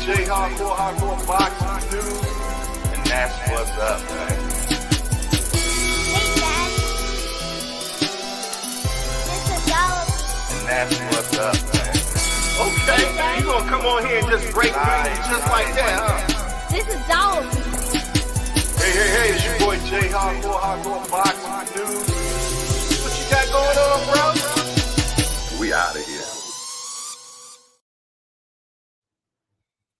J Hardcore Boxing News, and that's what's up, man. Hey, Dad. This is Dollar. And that's what's up, man. Okay, you gonna come on here and just break things just like that, huh? This is Dollar. Hey, it's your boy J Hardcore Boxing News. What you got going on, bro? We out of here.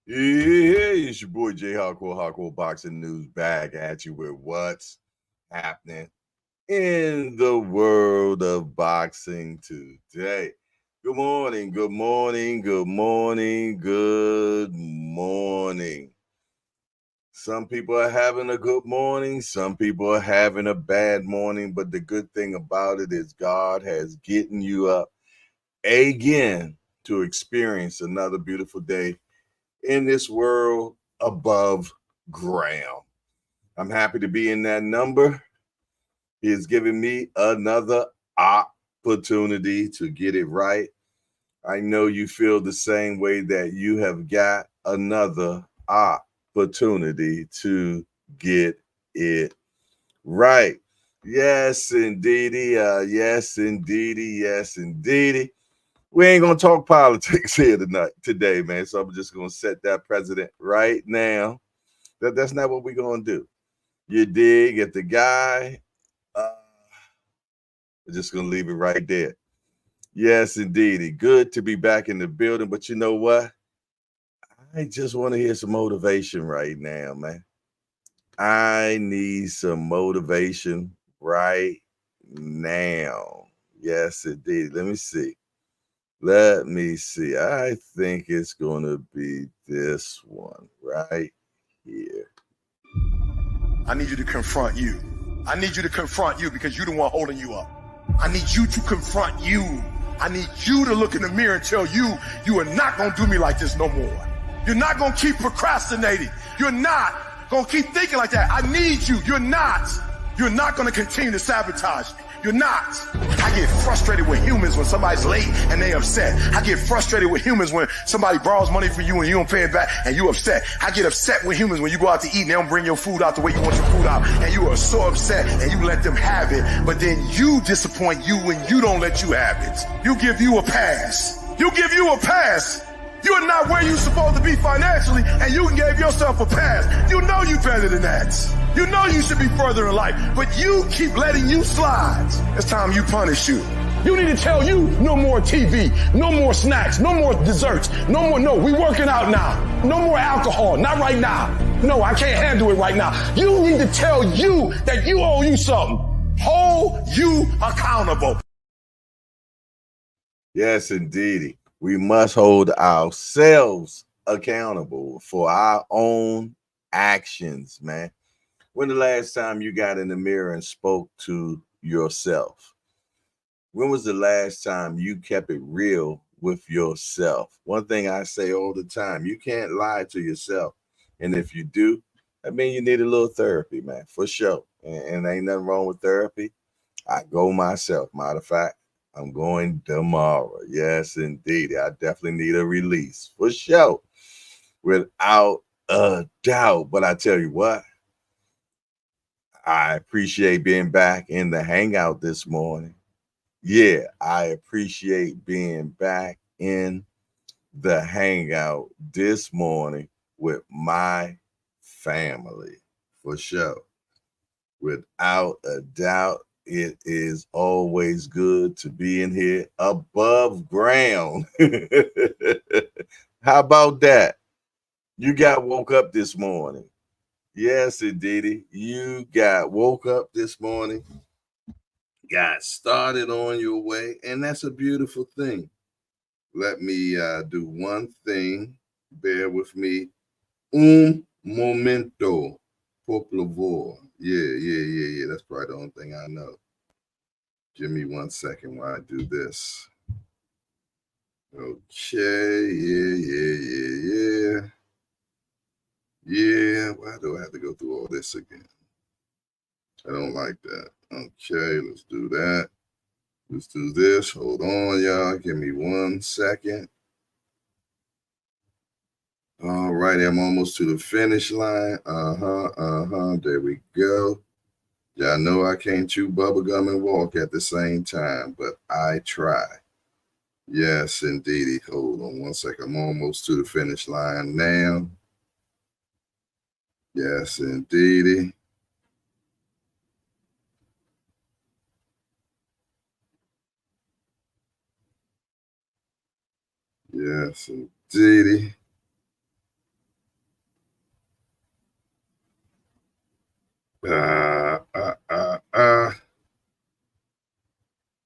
Hey, it's your boy J Hardcore Boxing News, back at you with what's happening in the world of boxing today. Good morning. Some people are having a good morning, some people are having a bad morning, but the good thing about it is God has gotten you up again to experience another beautiful day in this world above ground. I'm happy to be in that number. He has given me another opportunity to get it right. I know you feel the same way, that you have got another opportunity to get it right. Yes, indeedy. Yes, indeedy. We ain't gonna talk politics here today, man. So I'm just gonna set that precedent right now. That's not what we're gonna do. You dig? If the guy, we're just gonna leave it right there. Yes, indeedy. Good to be back in the building, but you know what? I just want to hear some motivation right now, man. I need some motivation right now. Yes, indeed. Let me see. I think it's going to be this one right here. I need you to confront you. I need you to confront you because you're the one holding you up. I need you to confront you. I need you to look in the mirror and tell you, you are not going to do me like this no more. You're not going to keep procrastinating. You're not going to keep thinking like that. I need you. You're not going to continue to sabotage me. You're not. I get frustrated with humans when somebody's late and they upset. I get frustrated with humans when somebody borrows money from you and you don't pay it back and you upset. I get upset with humans when you go out to eat and they don't bring your food out the way you want your food out and you are so upset and you let them have it, but then you disappoint you when you don't let you have it. You give you a pass. You're not where you're supposed to be financially, and you gave yourself a pass. You know you better than that. You know you should be further in life, but you keep letting you slide. It's time you punish you. You need to tell you no more TV, no more snacks, no more desserts, no, we working out now. No more alcohol, not right now. No, I can't handle it right now. You need to tell you that you owe you something. Hold you accountable. Yes, indeedy. We must hold ourselves accountable for our own actions, man. When the last time you got in the mirror and spoke to yourself? When was the last time you kept it real with yourself? One thing I say all the time, you can't lie to yourself. And if you do, I mean, you need a little therapy, man, for sure. And ain't nothing wrong with therapy. I go myself. Matter of fact, I'm going tomorrow. Yes, indeed. I definitely need a release for sure, without a doubt. But I tell you what, I appreciate being back in the hangout this morning. Yeah, I appreciate being back in the hangout this morning with my family for sure. Without a doubt. It is always good to be in here above ground. How about that? You got woke up this morning. Yes, indeedy. You got woke up this morning, got started on your way, and that's a beautiful thing. Let me do one thing. Bear with me. Un momento, por favor. Yeah. That's probably the only thing I know. Give me 1 second while I do this. Okay, yeah. Yeah, why do I have to go through all this again? I don't like that. Okay, let's do that. Let's do this. Hold on, y'all. Give me 1 second. All righty, I'm almost to the finish line. There we go. Y'all know I can't chew bubblegum and walk at the same time, but I try. Yes, indeedy. Hold on one second. I'm almost to the finish line now. Yes, indeedy. Yes, indeedy.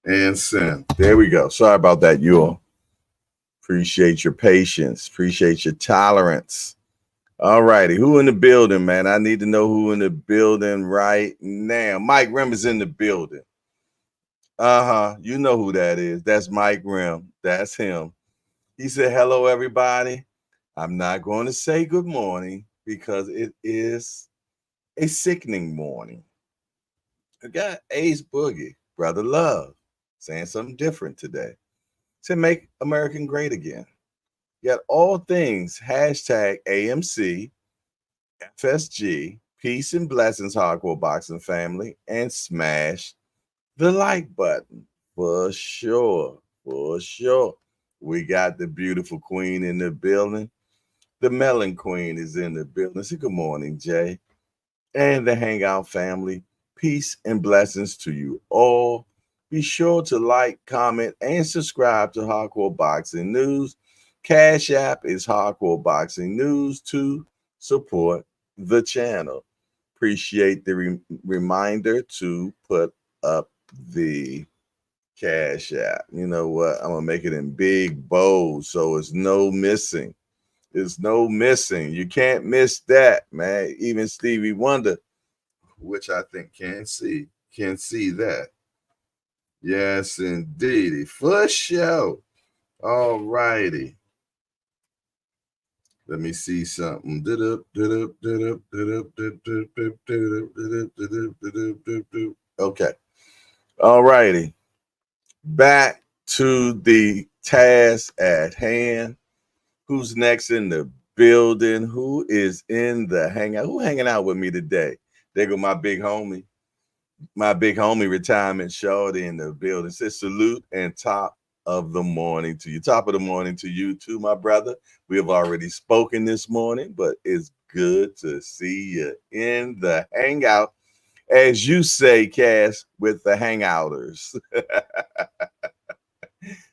And send. There we go. Sorry about that, you all. Appreciate your patience. Appreciate your tolerance. All righty. Who in the building, man? I need to know who in the building right now. Mike Rim is in the building. You know who that is. That's Mike Rim. That's him. He said, hello, everybody. I'm not going to say good morning because it is a sickening morning. I got Ace Boogie, Brother Love, saying something different today. To make American great again. Yet all things, hashtag AMC, FSG, peace and blessings, hardcore boxing family, and smash the like button. For sure. For sure. We got the beautiful queen in the building. The Melon Queen is in the building. Say good morning, Jay. And the Hangout family. Peace and blessings to you all. Be sure to like, comment, and subscribe to Hardcore Boxing News. Cash App is Hardcore Boxing News to support the channel. Appreciate the reminder to put up the Cash App. You know what? I'm going to make it in big bold so it's no missing. There's no missing. You can't miss that, man. Even Stevie Wonder, which I think can see that. Yes, indeed. For sure. All righty. Let me see something. Okay. All righty. Back to the task at hand. Who's next in the building? Who is in the hangout? Who hanging out with me today? There go my big homie retirement shorty in the building. Says salute and top of the morning to you. Top of the morning to you too, my brother. We have already spoken this morning, but it's good to see you in the hangout. As you say, Cass, with the hangouters.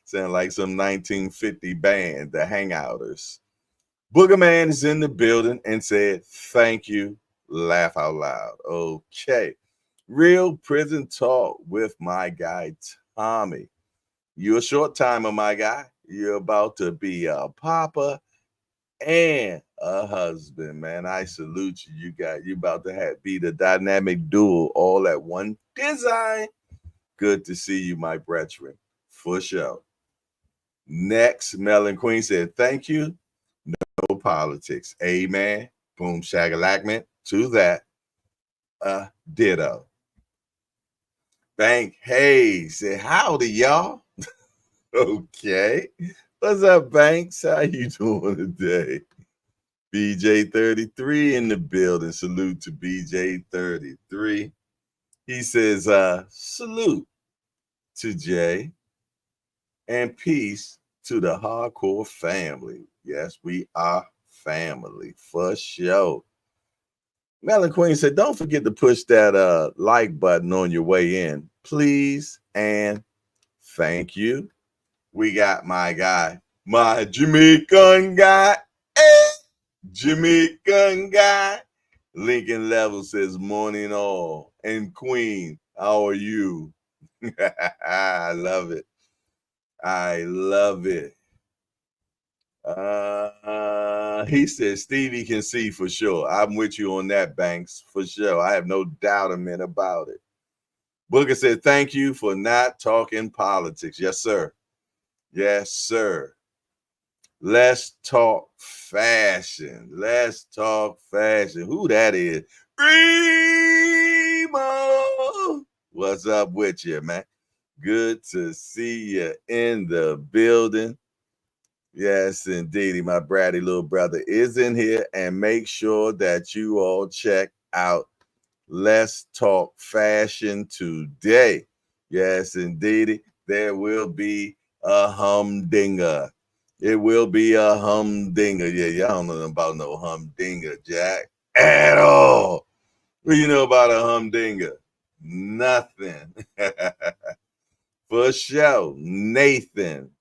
Sound like some 1950 band, the hangouters. Boogerman is in the building and said, thank you. Laugh out loud. Okay. Real prison talk with my guy, Tommy. You're a short timer, my guy. You're about to be a papa and a husband, man. I salute you. You about to be the dynamic duo all at one design. Good to see you, my brethren. For sure. Next, Melon Queen said, thank you. No politics. Amen. Boom, shagalakman. To that. Ditto. Bank Hayes said, howdy, y'all. Okay. What's up, Banks? How you doing today? BJ33 in the building. Salute to BJ33. He says, salute to Jay and peace to the hardcore family. Yes, we are family for sure. Melon Queen said, don't forget to push that like button on your way in, please, and thank you. We got my guy, my Jamaican guy, Jamaican guy. Lincoln Level says, morning all. And Queen, how are you? I love it. I love it. He says Stevie can see for sure. I'm with you on that, Banks, for sure. I have no doubt about it. Booker said, thank you for not talking politics. Yes, sir. Yes, sir. Let's talk fashion. Let's talk fashion. Who that is? Primo. What's up with you, man? Good to see you in the building. Yes, indeedy. My bratty little brother is in here. And make sure that you all check out Let's Talk Fashion today. Yes, indeedy. There will be a humdinger. It will be a humdinger. Yeah, y'all don't know about no humdinger, Jack, at all. What do you know about a humdinger? Nothing. For sure. Nathan.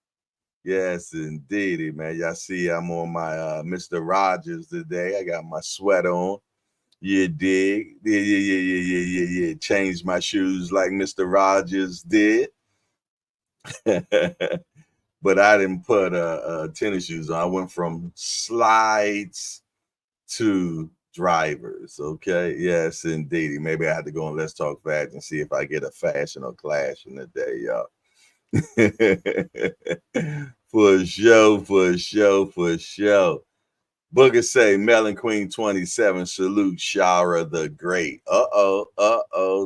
Yes, indeedy, man. Y'all see I'm on my Mr. Rogers today. I got my sweater on. You dig? Yeah. Changed my shoes like Mr. Rogers did. But I didn't put tennis shoes on. I went from slides to drivers. Okay. Yes, indeed. Maybe I had to go on Let's Talk Fashion and see if I get a fashion or clash in the day, y'all. For sure, for sure, for sure. Booger say, Melon Queen 27, salute Shara the Great.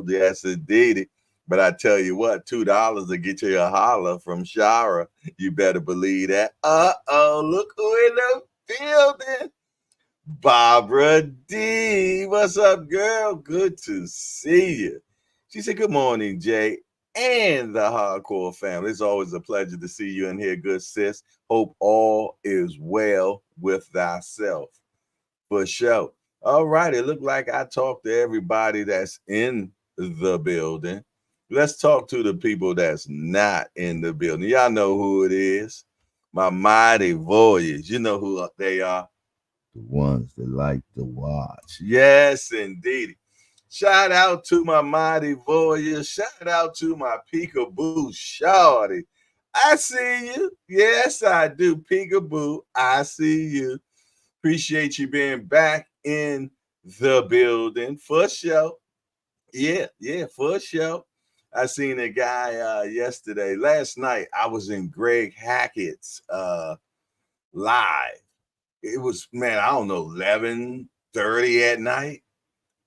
Yes, indeed. But I tell you what, $2 to get you a holler from Shara. You better believe that. Look who in the building. Barbara D. What's up, girl? Good to see you. She said, good morning, Jay and the hardcore family. It's always a pleasure to see you in here, good sis. Hope all is well with thyself. For sure. All right. It looked like I talked to everybody that's in the building. Let's talk to the people that's not in the building. Y'all know who it is. My mighty voyage. You know who they are. The ones that like to watch. Yes, indeed. Shout out to my mighty voyage. Shout out to my peekaboo shorty. I see you. Yes, I do. Peekaboo, I see you. Appreciate you being back in the building for sure. Yeah, for sure. I seen a guy last night. I was in Greg Hackett's live. It was, man, I don't know, 11:30 at night.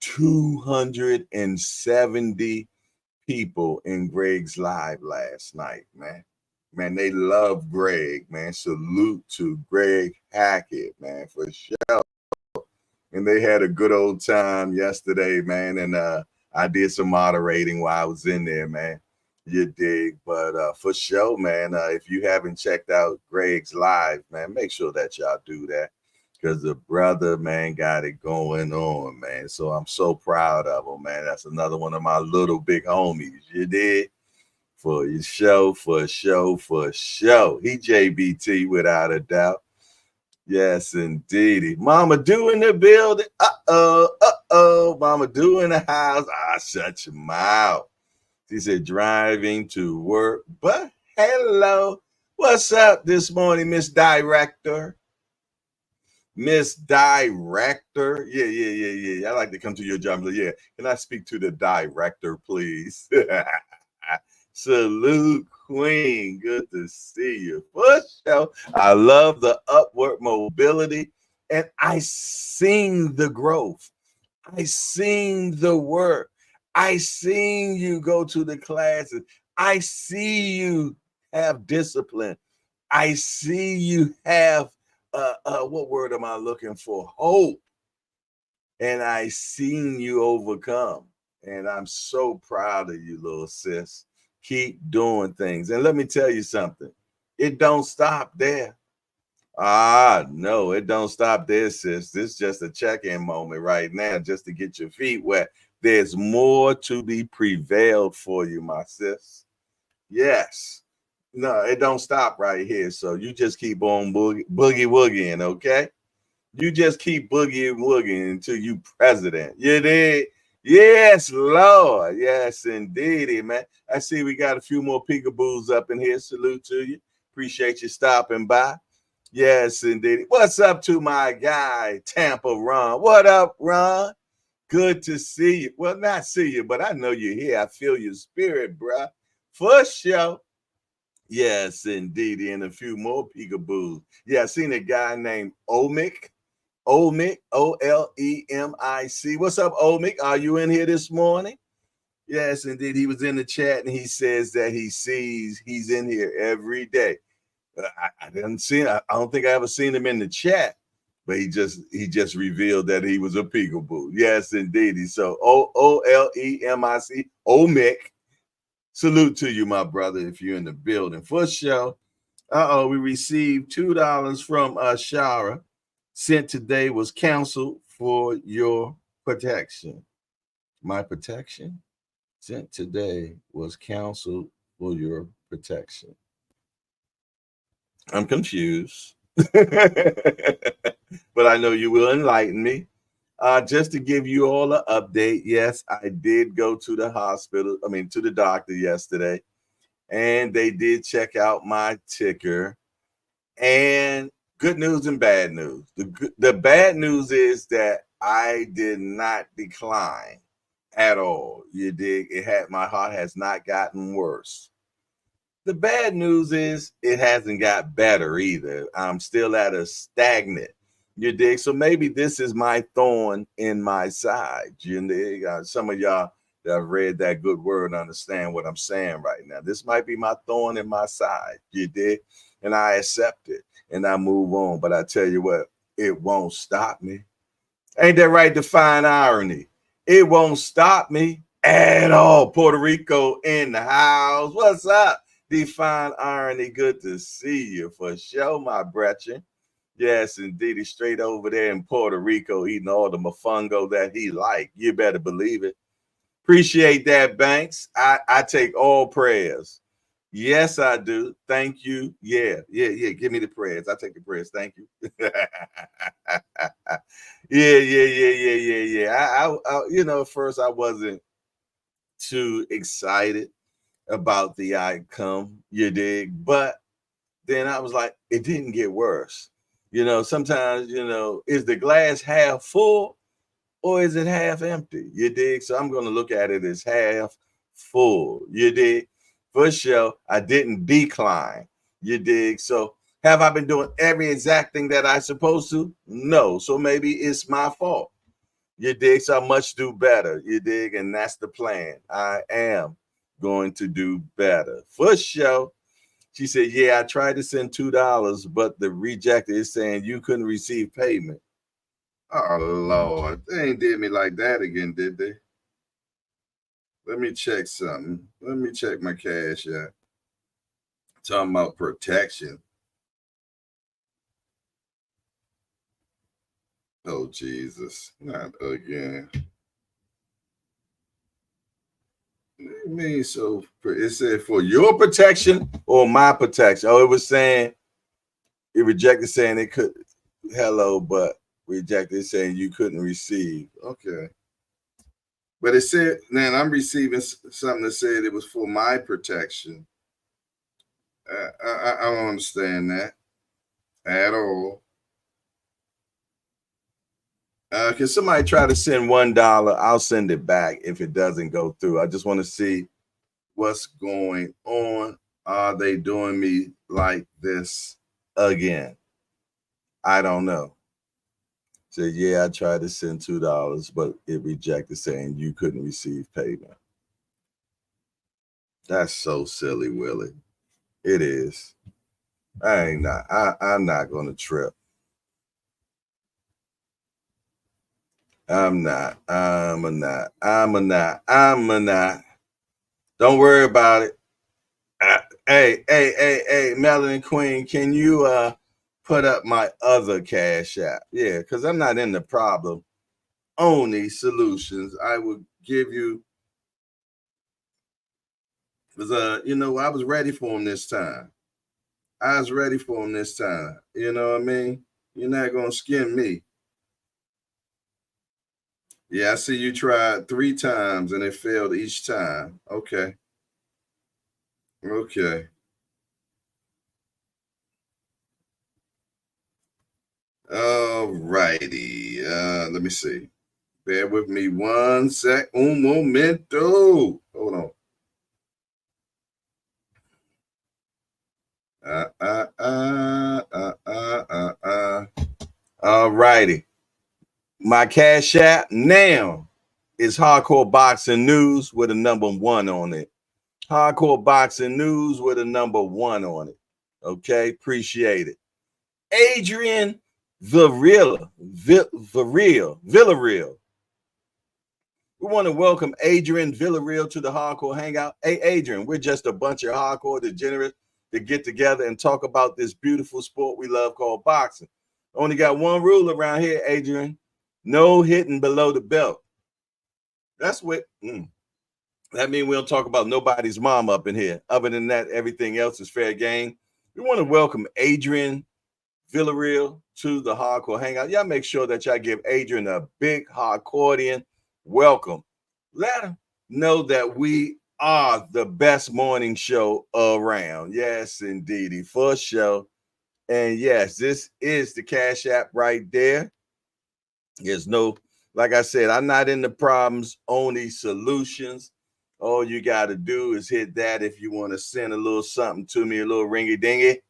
270 people in Greg's live last night, man. Man, they love Greg, man. Salute to Greg Hackett, man, for sure. And they had a good old time yesterday, man. And I did some moderating while I was in there, man. You dig? But for sure, man, if you haven't checked out Greg's live, man, make sure that y'all do that. Because the brother, man, got it going on, man. So I'm so proud of him, man. That's another one of my little big homies. You did? For your show, for show, for show. He JBT without a doubt. Yes, indeedy. Mama Do in the building. Mama Do in the house. Shut your mouth. She said, driving to work. But hello. What's up this morning, Miss Director? Miss Director. Yeah. I like to come to your job. Yeah. Can I speak to the director, please? Salute, Queen. Good to see you. For sure. I love the upward mobility, and I seen the growth. I seen the work. I seen you go to the classes. I see you have discipline. I see you have what word am I looking for? Hope. And I seen you overcome. And I'm so proud of you, little sis. Keep doing things. And let me tell you something. It don't stop there. No, it don't stop there, sis. This is just a check-in moment right now, just to get your feet wet. There's more to be prevailed for you, my sis. Yes. No, it don't stop right here. So you just keep on boogie woogieing, okay? You just keep boogie woogieing until you president. You did? Yes, Lord. Yes, indeed, man. I see we got a few more peekaboos up in here. Salute to you. Appreciate you stopping by. Yes, indeed. What's up to my guy, Tampa Ron? What up, Ron? Good to see you. Well, not see you, but I know you're here. I feel your spirit, bruh. For sure. Yes, indeed. And a few more peekaboos. Yeah, I seen a guy named Olmic. Olmic, Olemic. What's up, Olmic? Are you in here this morning? Yes, indeed. He was in the chat and he says that he sees he's in here every day. I didn't see. I don't think I ever seen him in the chat, but he just revealed that he was a peekaboo. Yes, indeed. So OLEMIC, Omic. Salute to you, my brother, if you're in the building. For show. We received $2 from Shara. Sent today was canceled for your protection. My protection? Sent today was canceled for your protection. I'm confused. But I know you will enlighten me. Just to give you all an update, yes, I did go to the hospital, to the doctor yesterday, and they did check out my ticker. And good news and bad news. The bad news is that I did not decline at all. You dig? My heart has not gotten worse. The bad news is it hasn't got better either. I'm still at a stagnant. You dig? So maybe this is my thorn in my side. You dig? Some of y'all that have read that good word understand what I'm saying right now. This might be my thorn in my side. You dig? And I accept it and I move on. But I tell you what, it won't stop me. Ain't that right? Define irony. It won't stop me at all. Puerto Rico in the house. What's up? Define irony. Good to see you for sure, my brethren. Yes, indeed. He's straight over there in Puerto Rico eating all the mofongo that he like. You better believe it. Appreciate that, Banks. I take all prayers. Yes, I do. Thank you. Yeah. Give me the prayers. I take the prayers. Thank you. Yeah. At first I wasn't too excited about the outcome, you dig? But then I was like, it didn't get worse. Sometimes, is the glass half full or is it half empty? You dig? So I'm going to look at it as half full. You dig? For sure, I didn't decline. You dig? So have I been doing every exact thing that I supposed to? No. So maybe it's my fault. You dig? So I must do better. You dig? And that's the plan. I am going to do better. For sure. She said, yeah, I tried to send $2, but the rejected is saying you couldn't receive payment. Oh, Lord. They ain't did me like that again, did they? Let me check something. Let me check my cash app. Talking about protection. Oh, Jesus. Not again. What do you mean? So it said for your protection or my protection? Oh, it was saying it rejected saying it could. Hello, but rejected saying you couldn't receive. Okay. But it said, man, I'm receiving something that said it was for my protection. I don't understand that at all. Can somebody try to send $1? I'll send it back if it doesn't go through. I just want to see what's going on. Are they doing me like this again? I don't know. So yeah, I tried to send $2, but it rejected saying you couldn't receive payment. That's so silly, Willie. It is. I'm not gonna trip. I'm not. Don't worry about it. Hey, Melanie Queen, can you put up my other cash app? Yeah, because I'm not in the problem. Only solutions I would give you. Because I was ready for him this time. I was ready for him this time. You know what I mean? You're not gonna skin me. Yeah, I see you tried 3 times and it failed each time. Okay. All righty. Let me see. Bear with me one sec. Un momento. Hold on. All righty. My cash app now is Hardcore Boxing News with a number 1 on it. Hardcore Boxing News with a number 1 on it. Okay, appreciate it. Adrian Villarreal. Villarreal. We want to welcome Adrian Villarreal to the Hardcore Hangout. Hey, Adrian, we're just a bunch of hardcore degenerates that get together and talk about this beautiful sport we love called boxing. Only got one rule around here, Adrian. No hitting below the belt. That's what that means we don't talk about nobody's mom up in here. Other than that, everything else is fair game. We want to welcome Adrian Villarreal to the Hardcore Hangout. Y'all make sure that y'all give Adrian a big hardcorean welcome. Let him know that we are the best morning show around. Yes, indeedy, for sure. And yes, this is the Cash App right there. There's no, like I said, I'm not in the problems, only solutions. All you got to do is hit that if you want to send a little something to me, a little ringy dingy.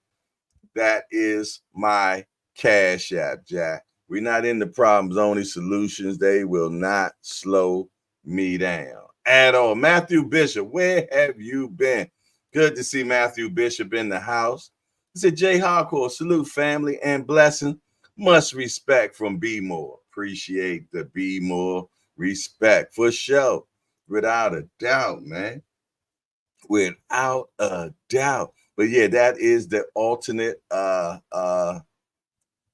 That is my Cash App, Jack. We're not in the problems, only solutions. They will not slow me down at all. Matthew Bishop, where have you been? Good to see Matthew Bishop in the house. He said, Jay Hardcore, salute family and blessing. Much respect from B More. Appreciate the B More respect for sure. Without a doubt, man. Without a doubt. But yeah, that is the alternate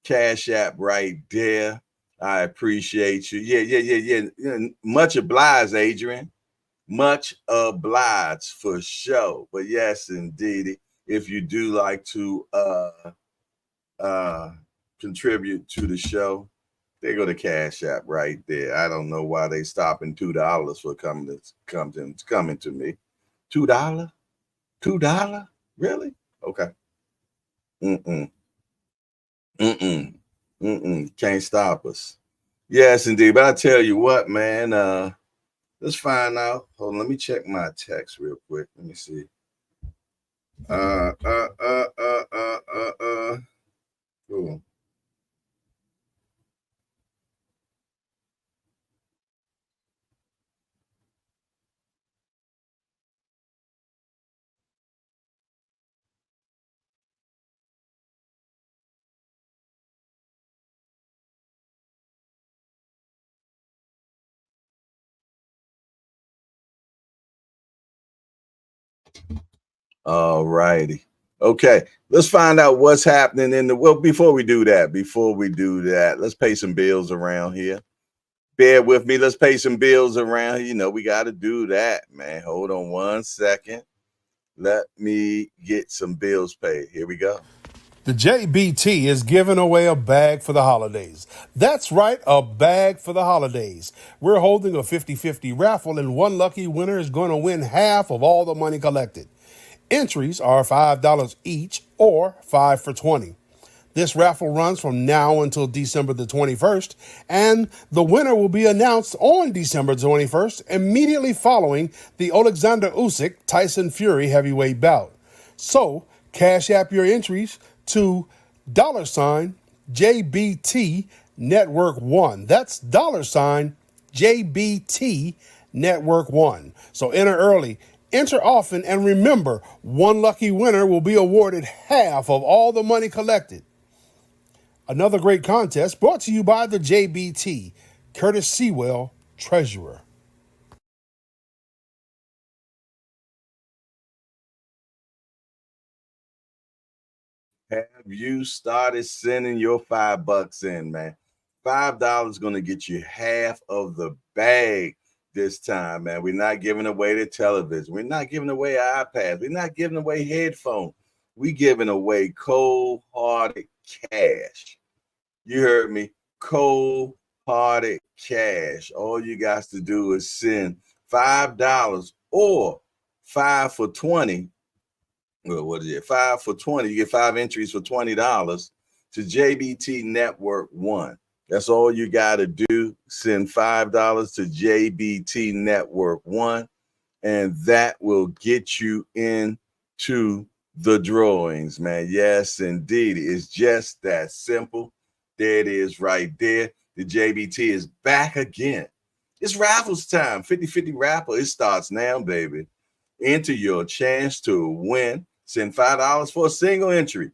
Cash App right there. I appreciate you. Yeah. Much obliged, Adrian. Much obliged for sure. But yes, indeed, if you do like to contribute to the show, they go to Cash App right there. I don't know why they stopping $2 for coming to me. $2? $2? Really? Okay. Can't stop us. Yes, indeed. But I tell you what, man. Let's find out. Hold on. Let me check my text real quick. Let me see. Cool. All righty. Okay, let's find out what's happening in the well. Before we do that, let's pay some bills around here. Bear with me. Let's pay some bills around here. You know, we got to do that, man. Hold on 1 second. Let me get some bills paid. Here we go. The JBT is giving away a bag for the holidays. That's right, a bag for the holidays. We're holding a 50-50 raffle, and one lucky winner is going to win half of all the money collected. Entries are $5 each or 5 for $20. This raffle runs from now until December the 21st, and the winner will be announced on December 21st, immediately following the Alexander Usyk Tyson Fury heavyweight bout. So, Cash App your entries to $JBT Network 1. That's $JBT Network 1. So enter early, enter often, and remember, one lucky winner will be awarded half of all the money collected. Another great contest brought to you by the JBT, Curtis Sewell, Treasurer. Have you started sending your $5 in, man? $5 going to get you half of the bag this time, man. We're not giving away the television. We're not giving away iPads. We're not giving away headphones. We're giving away cold-hearted cash. You heard me. Cold-hearted cash. All you got to do is send $5 or 5 for 20. Well, what is it? 5 for 20. You get 5 entries for $20 to JBT Network 1. That's all you got to do. Send $5 to JBT Network 1, and that will get you into the drawings, man. Yes, indeed. It's just that simple. There it is right there. The JBT is back again. It's raffles time. 50-50 raffle. It starts now, baby. Enter your chance to win Send $5 for a single entry.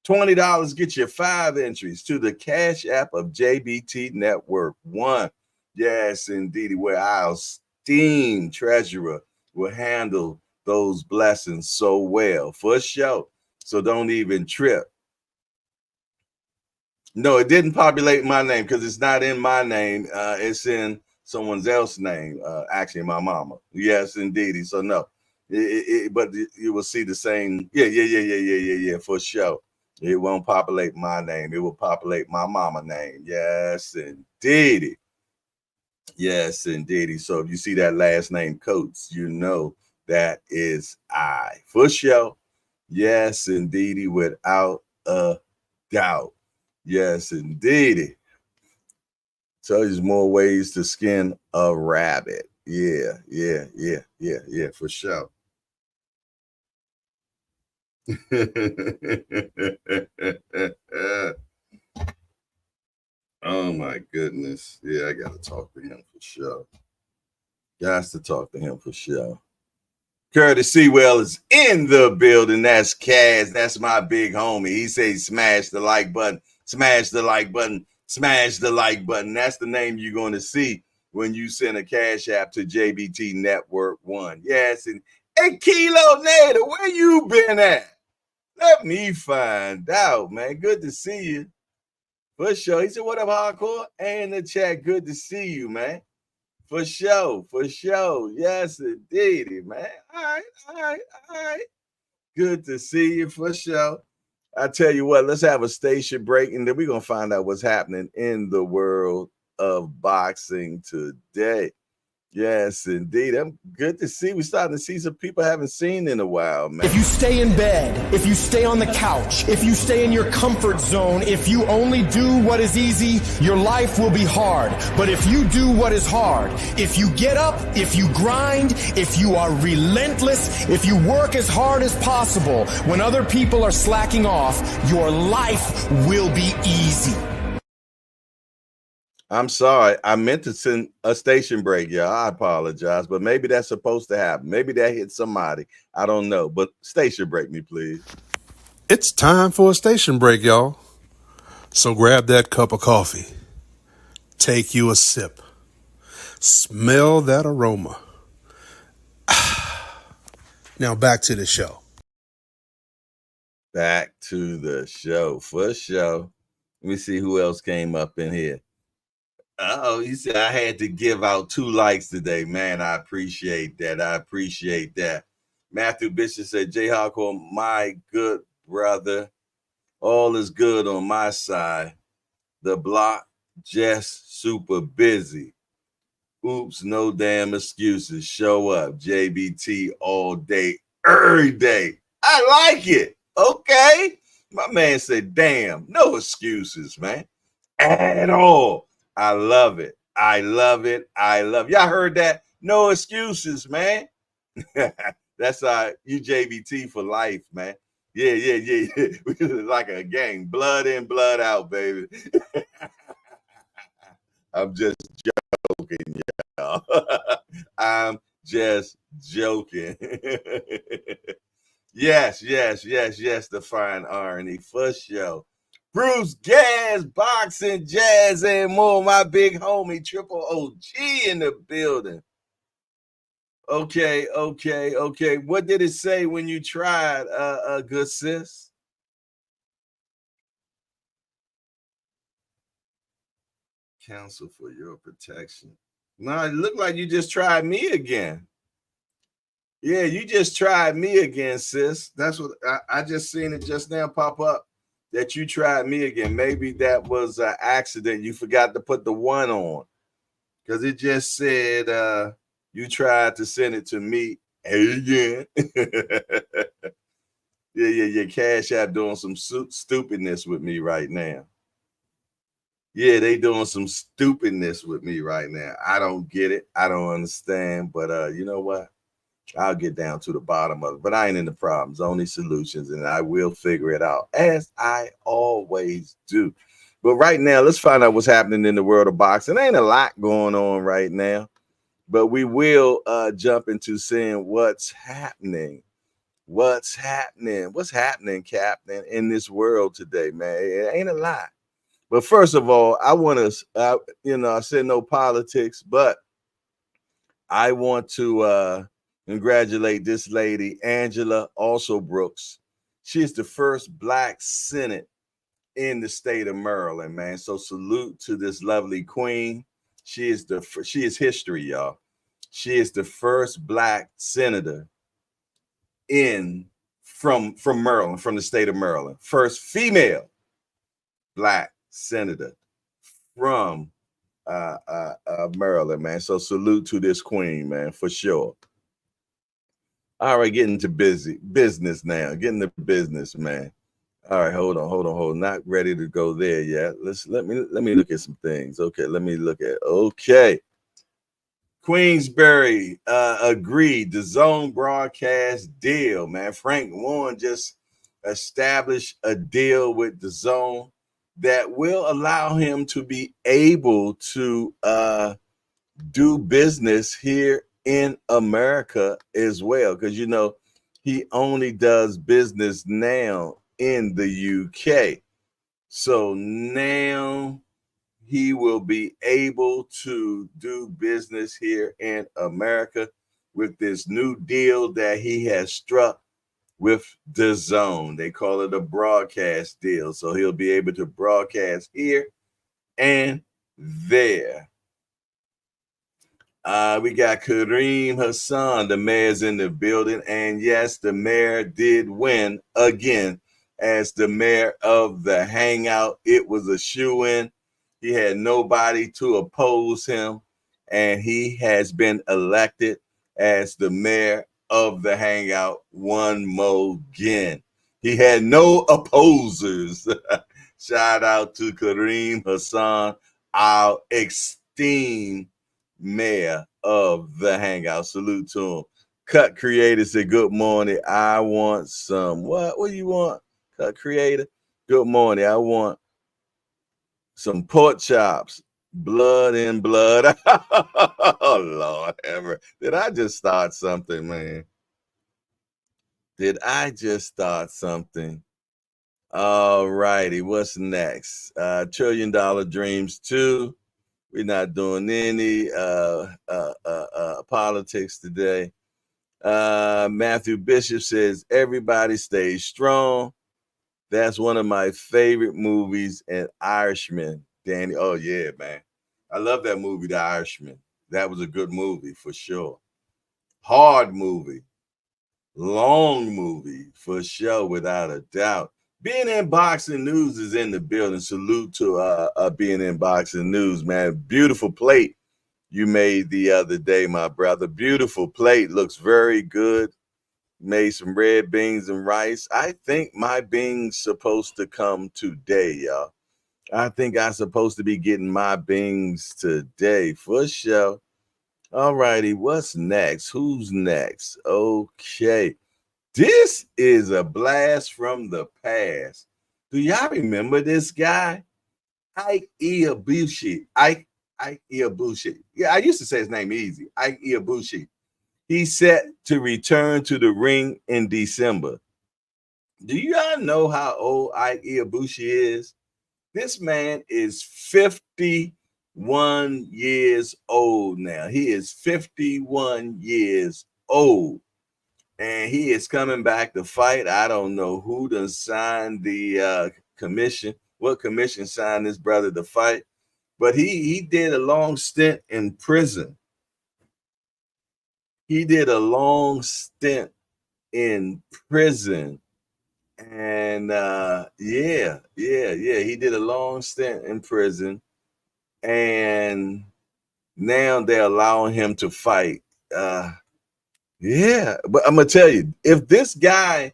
$20 get you 5 entries to the Cash App of JBT Network 1. Yes, indeed, where our esteemed treasurer will handle those blessings so well for sure. So don't even trip. No, it didn't populate my name because it's not in my name. It's in someone else's name, actually my mama. Yes, indeed. So no, but you will see the same. Yeah, for sure. It won't populate my name. It will populate my mama name. Yes, indeed. Yes, indeed. So if you see that last name Coates, you know that is I. For sure. Yes, indeed. Without a doubt. Yes, indeed. So there's more ways to skin a rabbit. Yeah, for sure. Oh my goodness. Yeah, I gotta talk to him for sure. Got to talk to him for sure. Curtis Sewell is in the building. That's Kaz. That's my big homie. He says smash the like button, smash the like button, smash the like button. That's the name you're going to see when you send a Cash App to JBT Network 1. Yes, and hey, Kilo Nader, where you been at? Let me find out, man. Good to see you. For sure. He said, what up, Hardcore? Hey, in the chat, good to see you, man. For sure, for sure. Yes, indeed, man. All right. Good to see you for sure. I tell you what, let's have a station break, and then we're going to find out what's happening in the world of boxing today. Yes, indeed. I'm good to see. We're starting to see some people I haven't seen in a while, man. If you stay in bed, if you stay on the couch, if you stay in your comfort zone, if you only do what is easy, your life will be hard. But if you do what is hard, if you get up, if you grind, if you are relentless, if you work as hard as possible, when other people are slacking off, your life will be easy. I'm sorry. I meant to send a station break, y'all. I apologize, but maybe that's supposed to happen. Maybe that hit somebody. I don't know, but station break me, please. It's time for a station break, y'all. So grab that cup of coffee. Take you a sip. Smell that aroma. Now back to the show. Back to the show for sure. Let me see who else came up in here. Oh, he said I had to give out 2 likes today. Man, I appreciate that. Matthew Bishop said, J Hardcore, my good brother. All is good on my side. The block just super busy. Oops, no damn excuses. Show up. JBT all day, every day. I like it. Okay. My man said, damn, no excuses, man. At all. I love it. Y'all heard that? No excuses, man. That's you JBT for life, man. Yeah. Like a gang. Blood in, blood out, baby. I'm just joking, y'all. I'm just joking. Yes, the fine irony for sure. Bruce Gas, boxing, jazz, and more. My big homie, Triple OG in the building. Okay. What did it say when you tried, good sis? Counsel for your protection. No, it looked like you just tried me again. Yeah, you just tried me again, sis. That's what I just seen it just now pop up. That you tried me again. Maybe that was an accident. You forgot to put the 1 on. Because it just said you tried to send it to me again. Yeah. Cash App doing some stupidness with me right now. Yeah, they doing some stupidness with me right now. I don't get it. I don't understand. But you know what? I'll get down to the bottom of it, but I ain't in the problems, only solutions, and I will figure it out, as I always do. But right now, let's find out what's happening in the world of boxing. Ain't a lot going on right now, but we will jump into seeing what's happening What's happening? What's happening, Captain, in this world today, man? It ain't a lot. But first of all, I want to, I said no politics, but I want to congratulate this lady, Angela Also Brooks. She is the first Black Senate in the state of Maryland, man. So salute to this lovely queen. She is history, y'all. She is the first Black senator in from Maryland, from the state of Maryland. First female Black senator from Maryland, man. So salute to this queen, man, for sure. All right, getting to business now. Getting to business, man. All right, hold on. Not ready to go there yet. Let me look at some things. Okay, okay. Queensberry agreed the zone broadcast deal, man. Frank Warren just established a deal with the zone that will allow him to be able to do business here in America as well. Because, he only does business now in the UK. So now he will be able to do business here in America with this new deal that he has struck with the zone. They call it a broadcast deal. So he'll be able to broadcast here and there. We got Kareem Hassan, the mayor's in the building. And yes, the mayor did win again as the mayor of the Hangout. It was a shoo-in. He had nobody to oppose him, and he has been elected as the mayor of the Hangout one more again. He had no opposers. Shout out to Kareem Hassan, our esteemed mayor of the Hangout. Salute to him. Cut Creator said, good morning. I want some. What do you want? Cut Creator. Good morning. I want some pork chops, blood and blood. Oh, Lord ever. Did I just start something, man? Did I just start something? All righty. What's next? $1 Trillion Dreams 2. We're not doing any politics today. Matthew Bishop says, everybody stays strong. That's one of my favorite movies, and Irishman, Danny. Oh, yeah, man. I love that movie, The Irishman. That was a good movie for sure. Hard movie. Long movie for sure, without a doubt. Being in Boxing News is in the building. Salute to Being in Boxing News, man. Beautiful plate you made the other day, my brother. Beautiful plate. Looks very good. Made some red beans and rice. I think my beans supposed to come today, y'all. I think I'm supposed to be getting my beans today for sure. All righty, what's next? Who's next? Okay. This is a blast from the past. Do y'all remember this guy? Ike Iwabuchi. Ike Iwabuchi. Yeah, I used to say his name easy. Ike Iwabuchi. He's set to return to the ring in December. Do y'all know how old Ike Iwabuchi is? This man is 51 years old now. He is 51 years old. And he is coming back to fight. I don't know who done signed the commission. What commission signed this brother to fight? But he did a long stint in prison. He did a long stint in prison. And he did a long stint in prison. And now they're allowing him to fight. But I'm gonna tell you, if this guy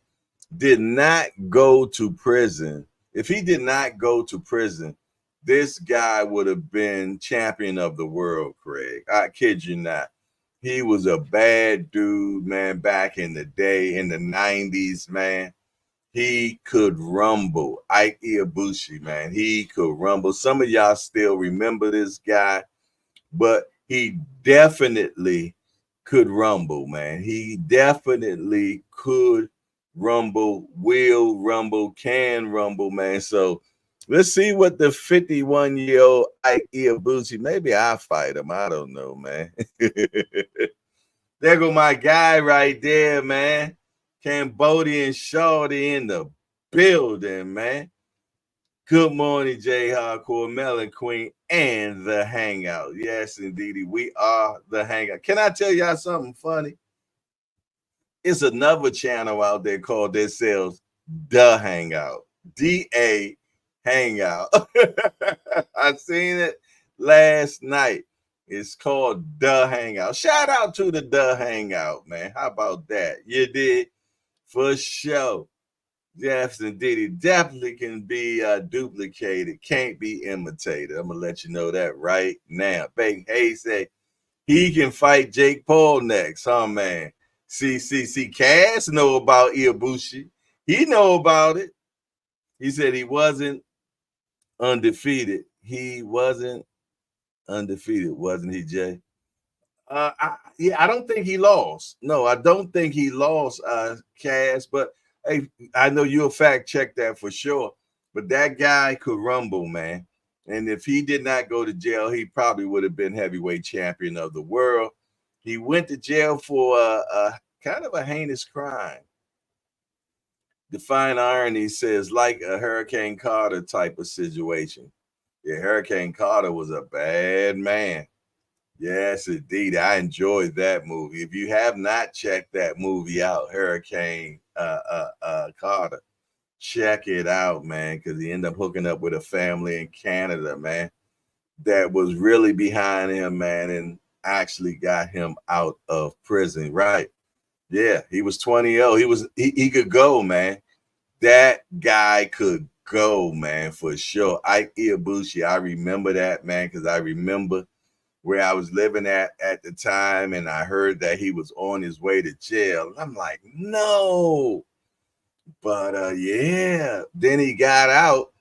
did not go to prison, this guy would have been champion of the world, Craig. I kid you not. He was a bad dude, man, back in the day, in the 90s, man. He could rumble. Ike Iwabuchi, man. He could rumble. Some of y'all still remember this guy, but he definitely could rumble, man. He definitely could rumble, will rumble, can rumble, man. So let's see what the 51-year-old Ike Iwabuchi, maybe I'll fight him. I don't know, man. There go my guy right there, man. Cambodian Shorty in the building, man. Good morning, J Hardcore, Melon Queen, and the Hangout. Yes, indeedy, we are the Hangout. Can I tell y'all something funny? It's another channel out there called themselves The Hangout. DA Hangout. I seen it last night. It's called The Hangout. Shout out to the Hangout, man. How about that? You did? For sure. Jefferson Diddy definitely can be duplicated, can't be imitated. I'm gonna let you know that right now. Bang Hayes said he can fight Jake Paul next, huh, man? See, Cass know about Iwabuchi. He know about it. He said he wasn't undefeated. He wasn't undefeated, wasn't he, Jay? I don't think he lost. No, I don't think he lost, Cass. But hey, I know you'll fact check that for sure. But that guy could rumble, man. And if he did not go to jail, he probably would have been heavyweight champion of the world. He went to jail for a kind of a heinous crime. Define Irony says, like a Hurricane Carter type of situation. Yeah, Hurricane Carter was a bad man. Yes, indeed. I enjoyed that movie. If you have not checked that movie out, Hurricane Carter, check it out, man, because he ended up hooking up with a family in Canada, man, that was really behind him, man, and actually got him out of prison. Right. Yeah, he was 20-0. He could go, man. That guy could go, man, for sure. Ike Iwabuchi, I remember that, man, because I remember where I was living at the time, and I heard that he was on his way to jail. I'm like, no. But yeah, then he got out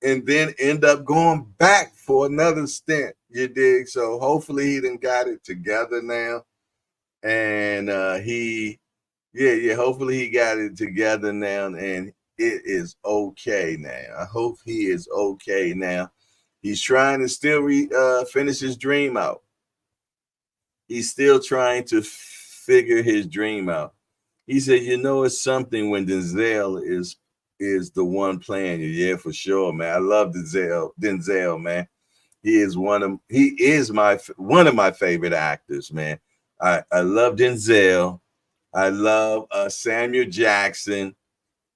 and then end up going back for another stint. You dig? So hopefully he done got it together now. And hopefully he got it together now, and it is okay now. I hope he is okay now. He's trying to still finish his dream out. He's still trying to figure his dream out. He said, it's something when Denzel is the one playing you. Yeah, for sure, man. I love Denzel, man. He is one of my favorite actors, man. I love Denzel. I love Samuel Jackson.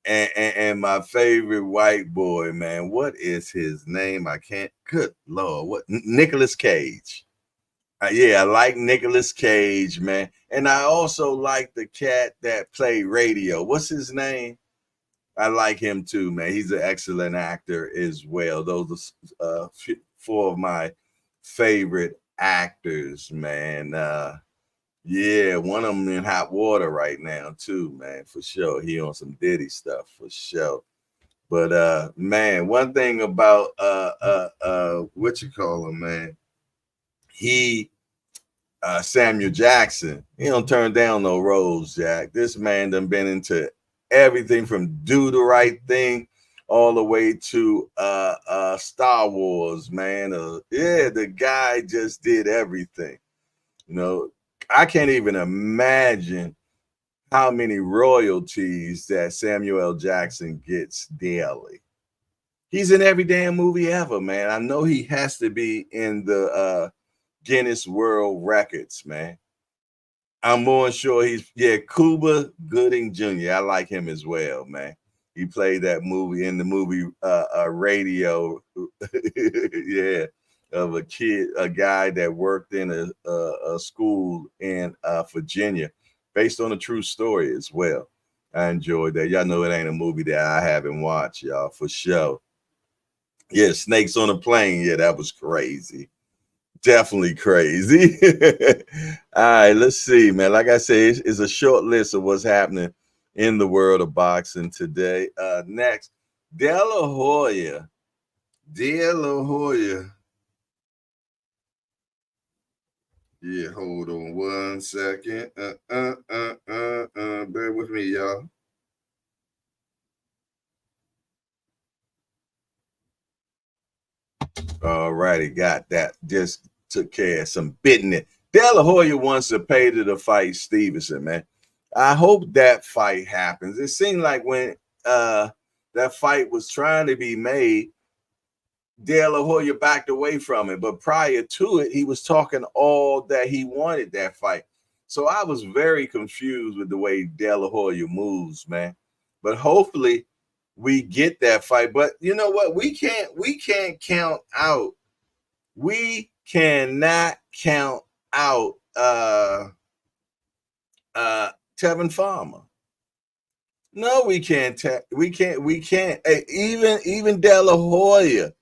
And my favorite white boy, man, what is his name? I can't. Good Lord, what? Nicolas Cage. I like Nicolas Cage, man, and I also like the cat that played Radio. What's his name? I like him too, man. He's an excellent actor as well. Those are four of my favorite actors, man. One of them in hot water right now too, man, for sure. He on some Diddy stuff for sure. But man, one thing about what you call him, man, he Samuel Jackson, he don't turn down no roles, Jack. This man done been into everything from Do the Right Thing all the way to Star Wars, man. The guy just did everything. I can't even imagine how many royalties that Samuel L. Jackson gets daily. He's in every damn movie ever, man. I know he has to be in the Guinness World Records, man. I'm more sure Cuba Gooding Jr. I like him as well, man. He played that movie in the movie Radio, of a guy that worked in a school in Virginia, based on a true story as well. I enjoyed that. Y'all know it ain't a movie that I haven't watched, y'all, for sure. Yeah, Snakes on a Plane. Yeah, that was crazy. Definitely crazy. All right, let's see, man. Like I say, it's a short list of what's happening in the world of boxing today. Next, De La Hoya. Yeah, hold on one second. Bear with me, y'all. All righty, got that. Just took care of some business. De La Hoya wants to pay to fight Stevenson, man. I hope that fight happens. It seemed like when that fight was trying to be made, De La Hoya backed away from it. But prior to it, he was talking all that he wanted that fight. So I was very confused with the way De La Hoya moves, man. But hopefully we get that fight. But you know what? We can't count out. We cannot count out Tevin Farmer. No, we can't. We can't. Hey, even De La Hoya.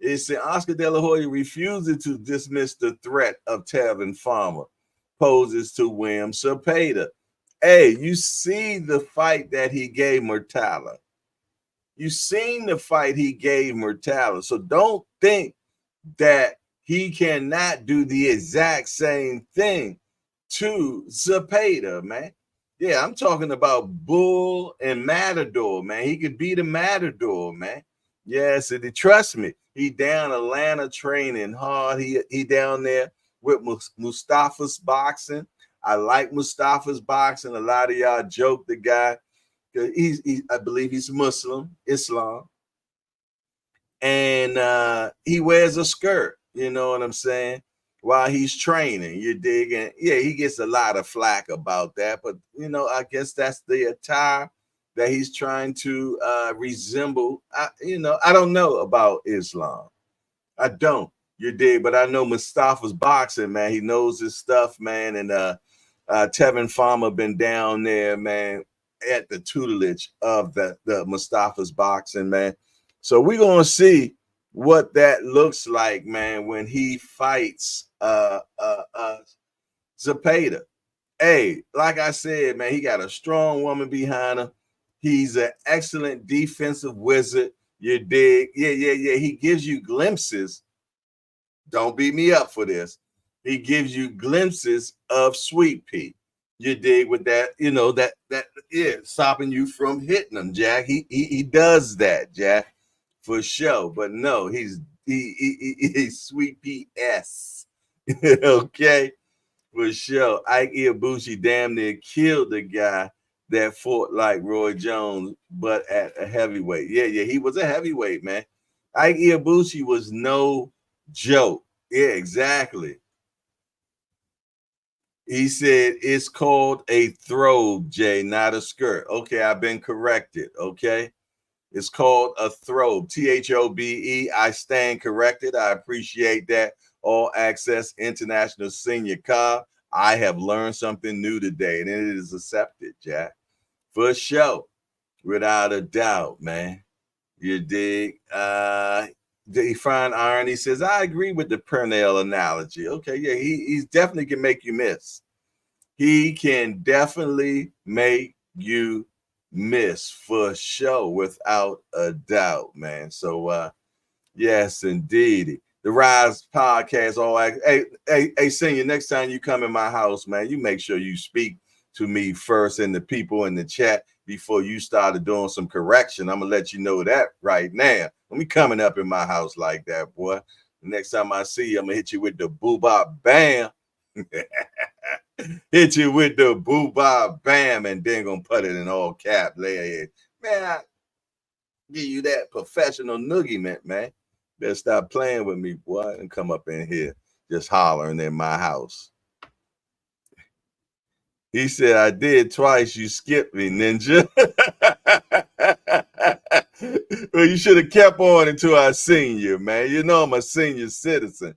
It's Oscar De La Hoya refusing to dismiss the threat of Tevin Farmer poses to William Cepeda. Hey, you see the fight that he gave Murtala. You seen the fight he gave Murtala. So don't think that he cannot do the exact same thing to Cepeda, man. Yeah, I'm talking about Bull and Matador, man. He could beat a Matador, man. Yes, and trust me, he down Atlanta training hard. He down there with Mustafa's boxing. I like Mustafa's boxing. A lot of y'all joke the guy. I believe he's Muslim, Islam. And he wears a skirt, you know what I'm saying, while he's training, you dig? And yeah, he gets a lot of flack about that, but you know, I guess that's the attire that he's trying to resemble. I don't know about Islam. I don't, you dig? But I know Mustafa's boxing, man. He knows his stuff, man. And Tevin Farmer been down there, man, at the tutelage of the Mustafa's boxing, man. So we're gonna see what that looks like, man, when he fights Cepeda. Hey, like I said, man, he got a strong woman behind him. He's an excellent defensive wizard. You dig? Yeah. He gives you glimpses. Don't beat me up for this. He gives you glimpses of Sweet Pea. You dig with that, stopping you from hitting him, Jack. He does that, Jack. For sure, but no, he's Sweet P.S. Okay, for sure. Ike Iwabuchi damn near killed the guy that fought like Roy Jones, but at a heavyweight. Yeah, he was a heavyweight, man. Ike Iwabuchi was no joke. Yeah, exactly. He said it's called a throbe, Jay, not a skirt. Okay, I've been corrected. Okay. It's called a throbe, THOBE. I stand corrected. I appreciate that. All Access International Senior Car. I have learned something new today, and it is accepted, Jack. For sure. Without a doubt, man. You dig? Define Irony says, I agree with the Pernell analogy. Okay, yeah, he definitely can make you miss. He can definitely make you miss for sure, without a doubt, man. So yes, indeed. The Rise Podcast. Hey, Senior, next time you come in my house, man, you make sure you speak to me first and the people in the chat before you started doing some correction. I'm gonna let you know that right now. Let me coming up in my house like that, boy. The next time I see you, I'm gonna hit you with the boo-bop bam. Hit you with the boo-bop bam, and then gonna put it in all cap. Man, I give you that professional noogie, man. Better stop playing with me, boy, and come up in here just hollering in my house. He said, I did twice. You skipped me, ninja. Well, you should have kept on until I seen you, man. You know I'm a senior citizen.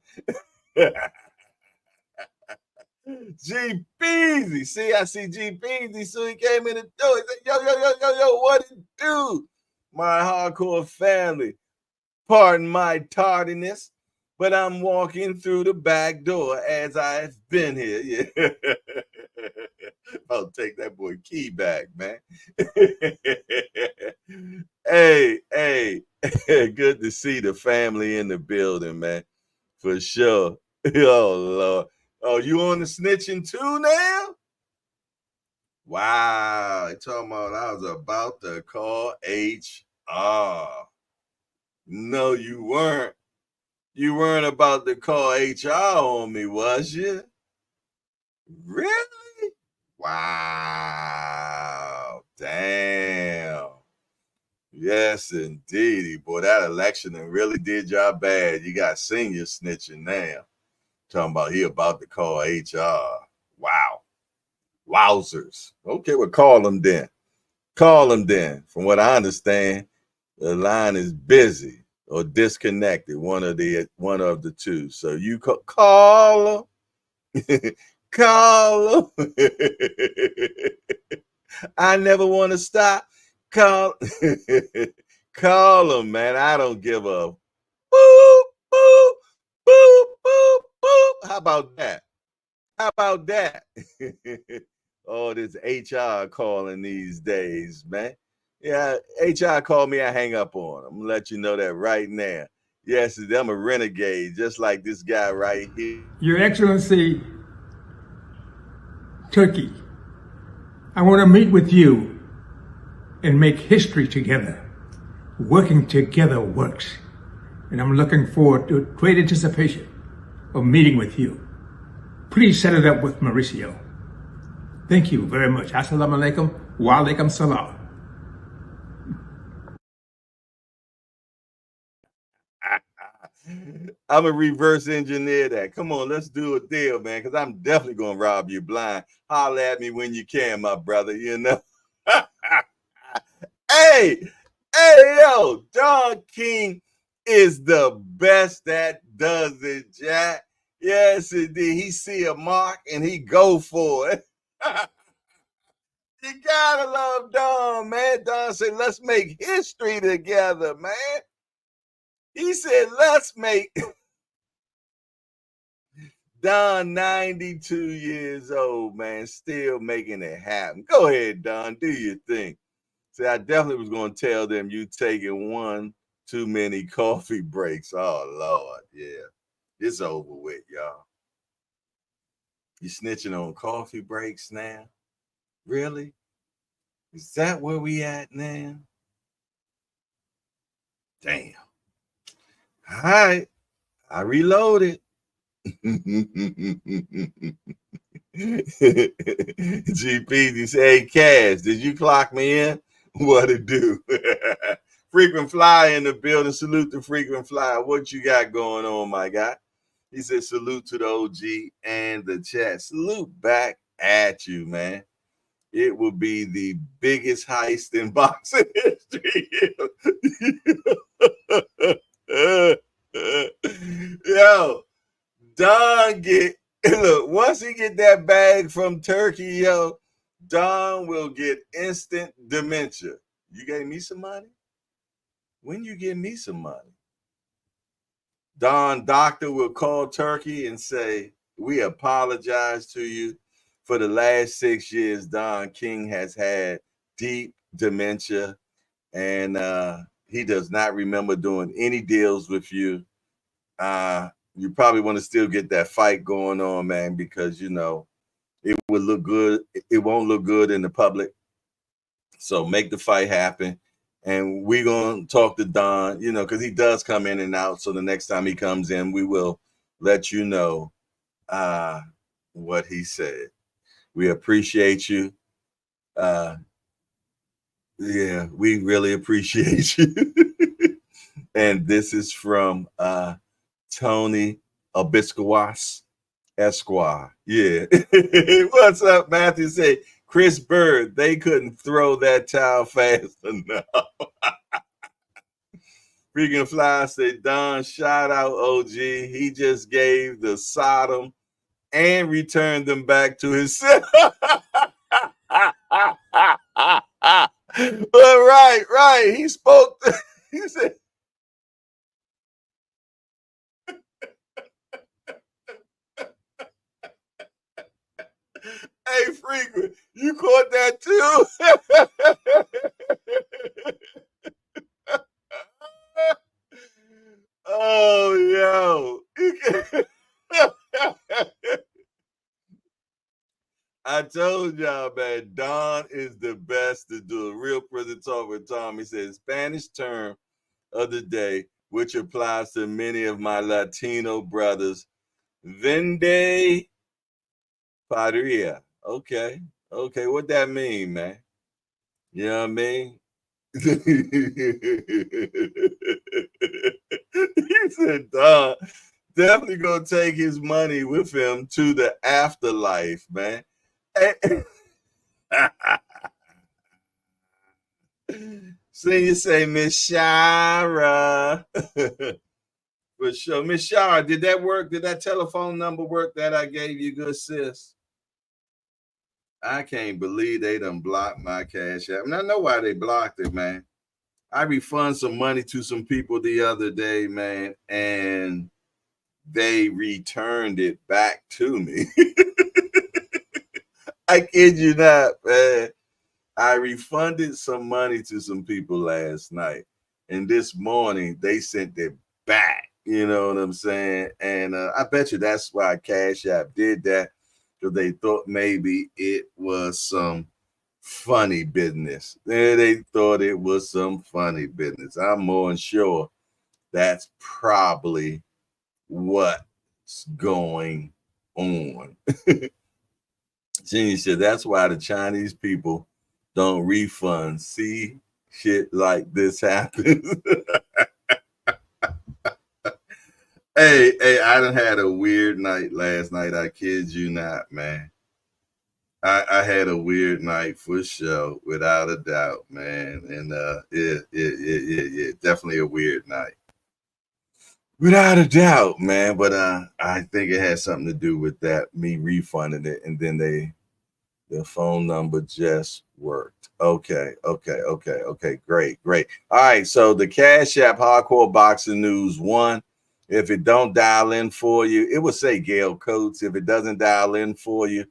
G Beezy. See, I see G Beezy. So he came in the door. He said, yo, what it do? My hardcore family. Pardon my tardiness, but I'm walking through the back door as I've been here. Yeah. I'll take that boy key back, man. Hey, good to see the family in the building, man. For sure. Oh, Lord. Oh, you on the snitching too now? Wow. They talking about I was about to call HR. No, you weren't. You weren't about to call HR on me, was you? Really? Wow. Damn. Yes, indeedy. Boy, that election really did y'all bad. You got senior snitching now. Talking about he about to call HR. Wow. Wowzers. Okay, well, call him then. Call him then. From what I understand, the line is busy or disconnected, one of the two. So you call him. Call him. I never want to stop. Call call him, man. I don't give a boop, boop, boop, boop, boop. How about that? How about that? Oh, this HR calling these days, man. Yeah, HR call me, I hang up on them. I'm gonna let you know that right now. Yes, I'm a renegade, just like this guy right here. Your Excellency, Turkey, I want to meet with you and make history together. Working together works. And I'm looking forward to great anticipation of meeting with you. Please set it up with Mauricio. Thank you very much. Assalamu alaikum wa alaikum salam. I'm gonna reverse engineer that. Come on, let's do a deal, man, because I'm definitely gonna rob you blind. Holler at me when you can, my brother, you know. Hey, yo, Don King is the best that does it, Jack. Yes, indeed. He see a mark and he go for it. You gotta love Don, man. Don said, let's make history together, man. He said, let's make Don 92 years old, man, still making it happen. Go ahead, Don, do your thing. See, I definitely was going to tell them you taking one too many coffee breaks. Oh, Lord, yeah. It's over with, y'all. You snitching on coffee breaks now? Really? Is that where we at now? Damn. All right. I reloaded. GP, you say, hey, Cash, did you clock me in? What it do? Frequent Flyer in the building. Salute to Frequent Flyer. What you got going on, my guy? He said, salute to the OG and the chat. Salute back at you, man. It will be the biggest heist in boxing history. Yo, Don look, once he get that bag from Turkey, yo, Don will get instant dementia. You gave me some money? When you give me some money? Don doctor will call Turkey and say, we apologize to you. For the last 6 years, Don King has had deep dementia, and he does not remember doing any deals with you. You probably want to still get that fight going on, man, because, you know, it would look good. It won't look good in the public. So make the fight happen. And we're going to talk to Don, you know, because he does come in and out. So the next time he comes in, we will let you know what he said. We appreciate you. Yeah, we really appreciate you. And this is from Tony Abiscawas Esquire. Yeah. What's up, Matthew? Say, Chris Bird, they couldn't throw that towel fast enough. Freaking Fly said, Don, shout out OG. He just gave the Sodom and returned them back to his But right. He spoke. He said, hey, Frequent, you caught that too? Oh, yo. I told y'all, man, Don is the best to do a real prison talk with Tom. He said, Spanish term of the day which applies to many of my Latino brothers. Vende Patria. Okay. What that mean, man? You know what I mean? He said, "Dog, definitely gonna take his money with him to the afterlife, man." See, you say, Miss Shara. For sure. Miss Shara, did that work? Did that telephone number work that I gave you, good sis? I can't believe they done blocked my Cash App. And I know why they blocked it, man. I refunded some money to some people the other day, man, and they returned it back to me. I kid you not, man. I refunded some money to some people last night, and this morning they sent it back. You know what I'm saying? And I bet you that's why Cash App did that, because they thought maybe it was some funny business. They thought it was some funny business. I'm more than sure that's probably what's going on. Genie said that's why the Chinese people don't refund. See, shit like this happens. Hey, I done had a weird night last night. I kid you not, man. I had a weird night for sure, without a doubt, man. And yeah, definitely a weird night. Without a doubt, man. But I think it had something to do with that, me refunding it, and then the phone number just worked. Okay, great. All right, so the Cash App Hardcore Boxing News 1. If it don't dial in for you, it will say Gail Coates. If it doesn't dial in for you,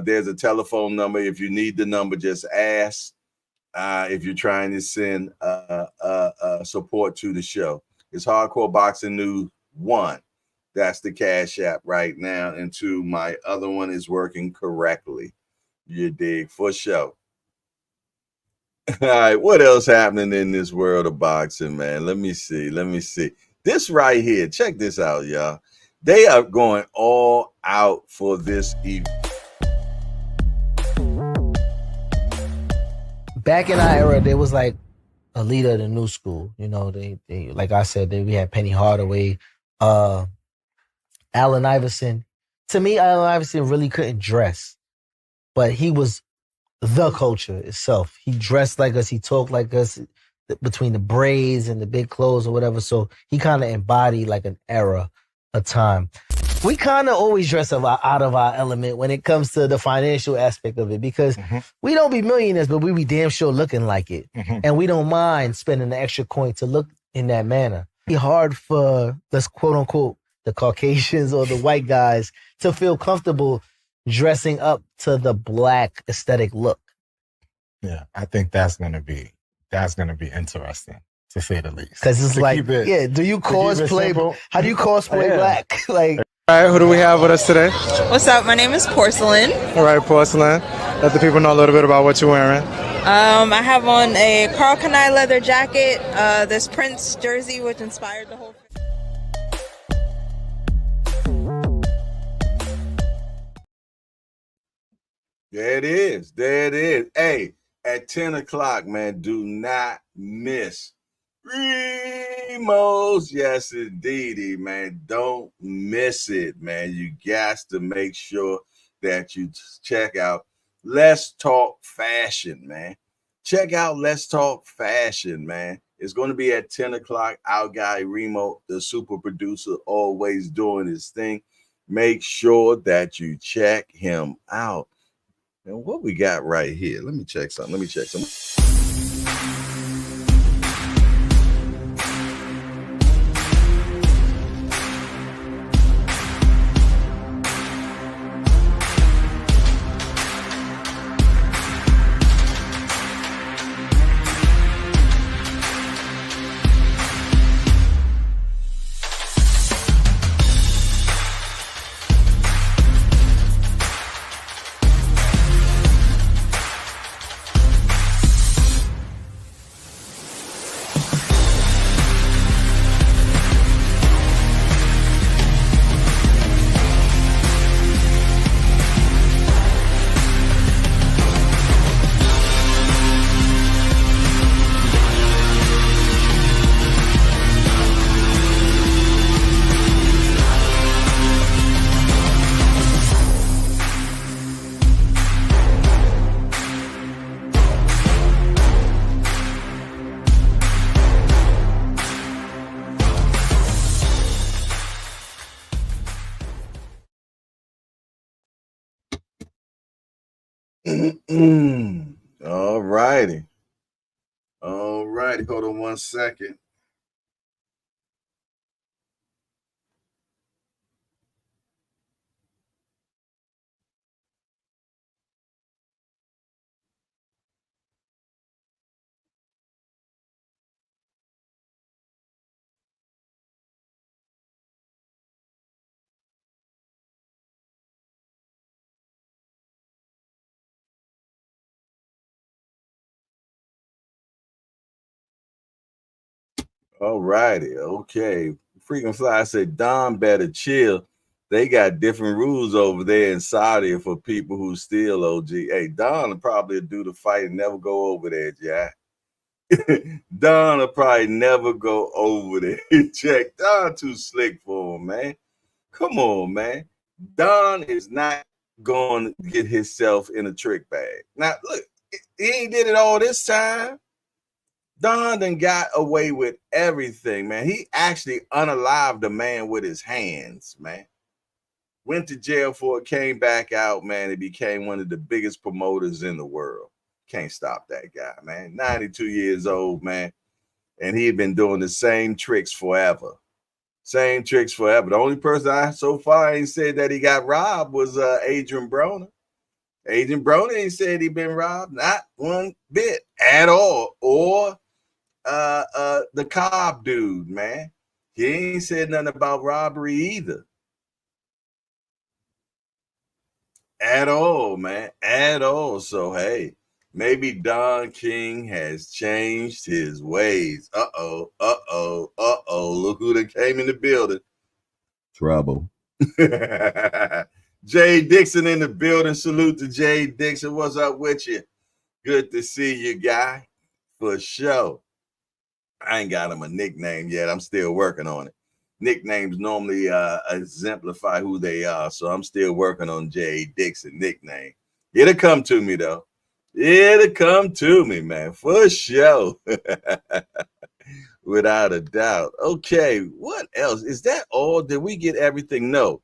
there's a telephone number. If you need the number, just ask. If you're trying to send support to the show, it's Hardcore Boxing News 1. That's the Cash App right now. And 2, my other one is working correctly. You dig? For sure. All right, what else happening in this world of boxing, man? Let me see. This right here, check this out, y'all. They are going all out for this event. Back in our era, there was like a leader of the new school. You know, they like I said, we had Penny Hardaway, Allen Iverson. To me, Allen Iverson really couldn't dress, but he was the culture itself. He dressed like us. He talked like us, between the braids and the big clothes or whatever. So he kind of embodied like an era, a time. We kind of always dress out of our element when it comes to the financial aspect of it, because we don't be millionaires, but we be damn sure looking like it. And we don't mind spending the extra coin to look in that manner. It's hard for, let's quote unquote, the Caucasians or the white guys to feel comfortable dressing up to the black aesthetic look. Yeah, I think that's gonna be interesting, to say the least. Because it's like, do you cosplay? How do you cosplay black? Like, all right, who do we have with us today? What's up? My name is Porcelain. All right, Porcelain. Let the people know a little bit about what you're wearing. I have on a Carl Kanai leather jacket, this Prince jersey, which inspired the whole. There it is. Hey, at 10 o'clock, man, do not miss Remos. Yes, indeedy, man. Don't miss it, man. You got to make sure that you check out Let's Talk Fashion, man. Check out Let's Talk Fashion, man. It's going to be at 10 o'clock. Our guy Remo, the super producer, always doing his thing. Make sure that you check him out. And what we got right here? Let me check something. All righty. All righty. Hold on 1 second. All righty. Okay. Freaking Fly said Don better chill. They got different rules over there in Saudi for people who steal OG. Hey, Don will probably do the fight and never go over there, Jack. Don will probably never go over there. Jack, Don too slick for him, man. Come on, man. Don is not going to get himself in a trick bag. Now, look, he ain't did it all this time. Don done got away with everything, man. He actually unalived a man with his hands, man. Went to jail for it, came back out, man. He became one of the biggest promoters in the world. Can't stop that guy, man. 92 years old, man. And he had been doing the same tricks forever. Same tricks forever. The only person I so far ain't said that he got robbed was Adrian Broner. Adrian Broner ain't said he been robbed, not one bit at all. Or the Cobb dude, man. He ain't said nothing about robbery either. At all, man. At all. So hey, maybe Don King has changed his ways. Uh-oh. Look who that came in the building. Trouble. Jay Dixon in the building. Salute to Jay Dixon. What's up with you? Good to see you, guy. For sure. I ain't got him a nickname yet. I'm still working on it. Nicknames normally exemplify who they are, so I'm still working on Jay Dixon nickname. It'll come to me, though. It'll come to me, man, for sure. Without a doubt. Okay, what else? Is that all? Did we get everything? No.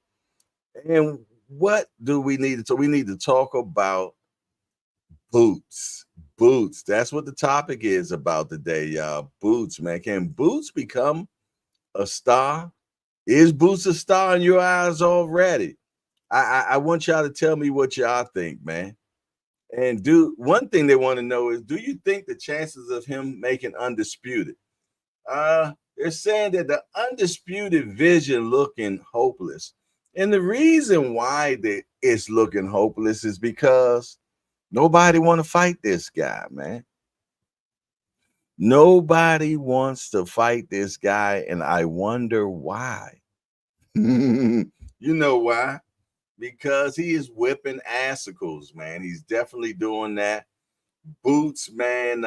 And what do we need to talk? We need to talk about boots. Boots. That's what the topic is about today, y'all. Boots, man. Can Boots become a star? Is Boots a star in your eyes already? I want y'all to tell me what y'all think, man. And one thing they want to know is, do you think the chances of him making Undisputed? They're saying that the Undisputed Vision looking hopeless. And the reason why it's looking hopeless is because nobody want to fight this guy, man. Nobody wants to fight this guy, and I wonder why. You know why? Because he is whipping assicles, man. He's definitely doing that. Boots, man,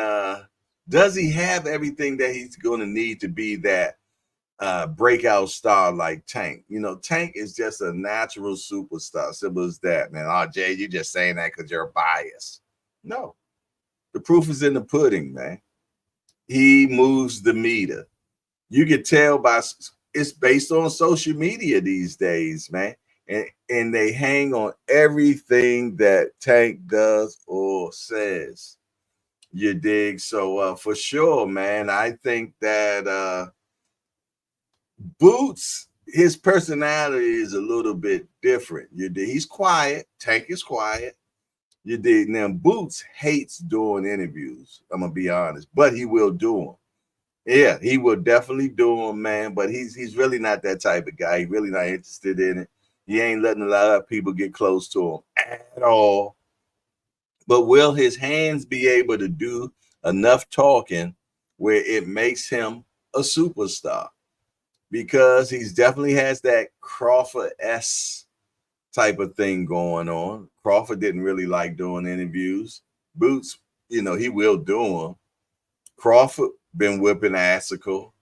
does he have everything that he's going to need to be that breakout star like Tank? You know, Tank is just a natural superstar. Simple as that, man. Oh, Jay, you just saying that because you're biased. No. The proof is in the pudding, man. He moves the meter. You can tell by it's based on social media these days, man. And they hang on everything that Tank does or says. You dig? So for sure, man, I think that Boots, his personality is a little bit different. You dig? He's quiet. Tank is quiet. You dig? Now, Boots hates doing interviews. I'm gonna be honest, but he will do them. Yeah, he will definitely do them, man. But he's really not that type of guy. He's really not interested in it. He ain't letting a lot of people get close to him at all. But will his hands be able to do enough talking where it makes him a superstar? Because he's definitely has that Crawford-esque type of thing going on. Crawford didn't really like doing interviews. Boots, you know, he will do them. Crawford been whipping assicle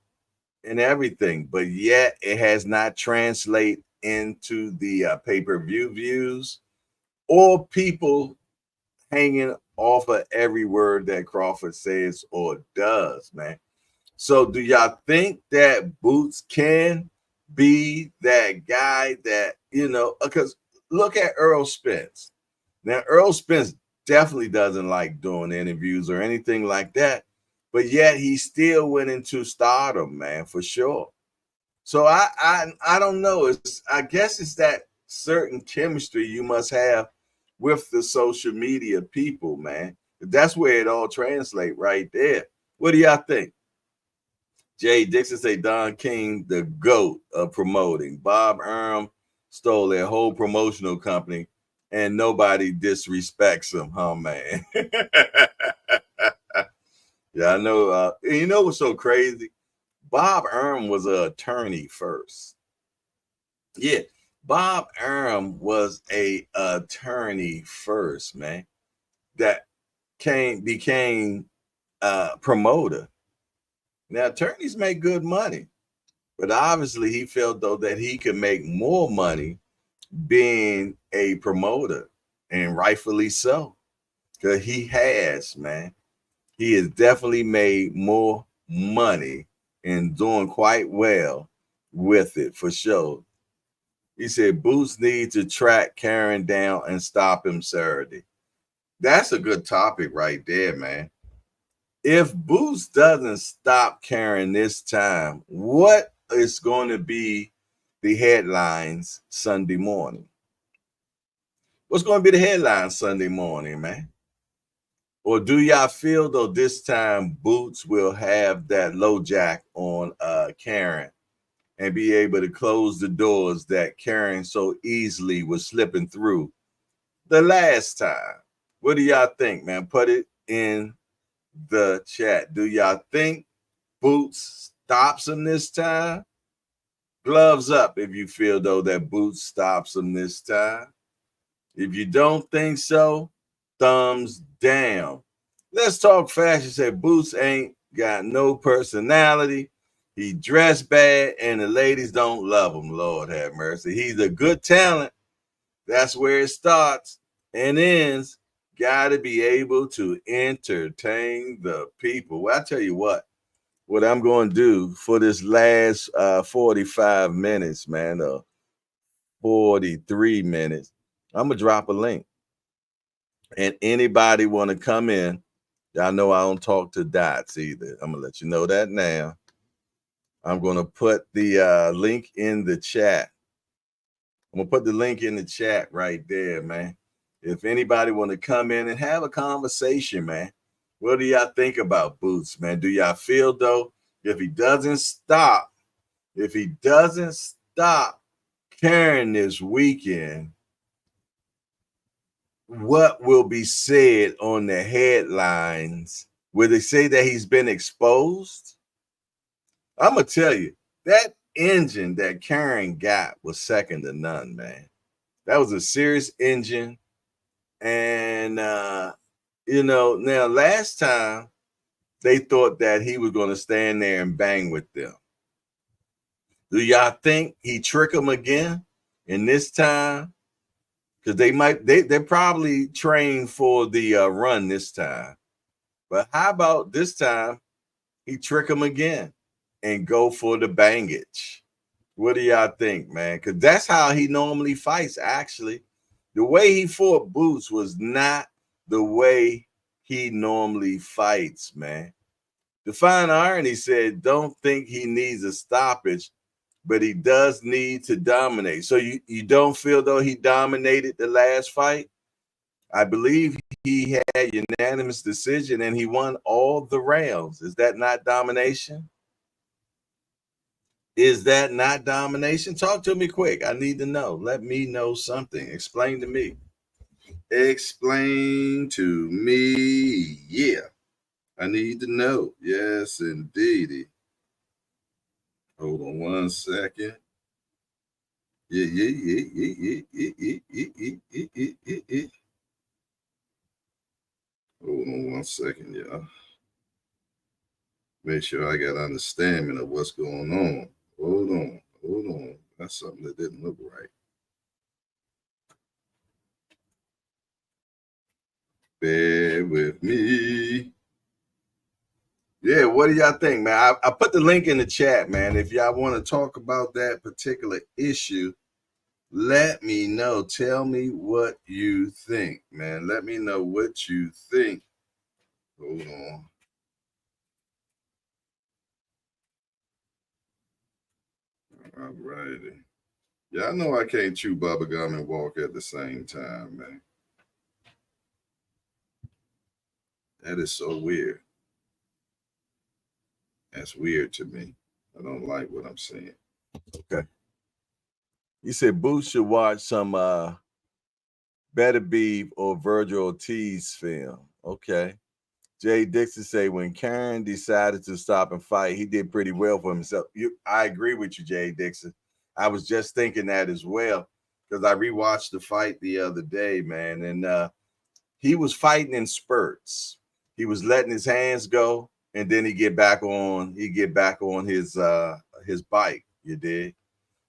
and everything, but yet it has not translated into the pay-per-view views or people hanging off of every word that Crawford says or does, man. So do y'all think that Boots can be that guy that, you know, because look at Earl Spence. Now, Earl Spence definitely doesn't like doing interviews or anything like that. But yet he still went into stardom, man, for sure. So I don't know. I guess it's that certain chemistry you must have with the social media people, man. That's where it all translates right there. What do y'all think? Jay Dixon say Don King, the GOAT of promoting. Bob Earl stole their whole promotional company and nobody disrespects him, huh, man? Yeah, I know. You know what's so crazy? Bob Earl was an attorney first. Yeah, Bob Earl was a attorney first, man. That became a promoter. Now attorneys make good money, but obviously he felt though that he could make more money being a promoter, and rightfully so, because he has, man. He has definitely made more money and doing quite well with it for sure. He said Boots need to track Karen down and stop him Saturday. That's a good topic right there, man. If Boots doesn't stop Karen this time, what is going to be the headlines Sunday morning? What's going to be the headlines Sunday morning, man? Or do y'all feel though this time Boots will have that low jack on Karen and be able to close the doors that Karen so easily was slipping through the last time? What do y'all think, man? Put it in the chat. Do y'all think Boots stops him this time? Gloves up if you feel though that Boots stops him this time. If you don't think so, thumbs down. Let's talk fashion. Say Boots ain't got no personality. He dressed bad and the ladies don't love him. Lord have mercy. He's a good talent. That's where it starts and ends. Got to be able to entertain the people. Well, I tell you what I'm going to do for this last 45 minutes, man, 43 minutes, I'm going to drop a link. And anybody want to come in, y'all know I don't talk to dots either. I'm going to let you know that now. I'm going to put the link in the chat. I'm going to put the link in the chat right there, man. If anybody want to come in and have a conversation, man, what do y'all think about Boots, man? Do y'all feel, though, if he doesn't stop Karen this weekend, what will be said on the headlines? Will they say that he's been exposed? I'm going to tell you, that engine that Karen got was second to none, man. That was a serious engine. And, now last time they thought that he was going to stand there and bang with them. Do y'all think he trick them again? And this time, because they're probably trained for the run this time. But how about this time he trick them again and go for the bangage? What do y'all think, man? Because that's how he normally fights, actually. The way he fought Boots was not the way he normally fights, man. Define Irony said, don't think he needs a stoppage, but he does need to dominate. So you don't feel though he dominated the last fight? I believe he had unanimous decision and he won all the rounds. Is that not domination? Is that not domination? Talk to me quick. I need to know. Let me know something. Explain to me. Explain to me. Yeah. I need to know. Yes, indeed. Hold on one second. Yeah. Hold on one second, y'all. Make sure I got understanding of what's going on. Hold on. That's something that didn't look right. Bear with me. Yeah, what do y'all think, man? I put the link in the chat, man. If y'all want to talk about that particular issue, Let me know. Tell me what you think, man. Let me know what you think. Hold on. All righty. Yeah, I know I can't chew bubble gum and walk at the same time, man. That is so weird. That's weird to me. I don't like what I'm saying. Okay. You said Boots should watch some Better Be or Virgil Ortiz film. Okay. Jay Dixon say when Karen decided to stop and fight, he did pretty well for himself. I agree with you, Jay Dixon. I was just thinking that as well because I rewatched the fight the other day, man, and he was fighting in spurts. He was letting his hands go, and then he get back on his bike. You did.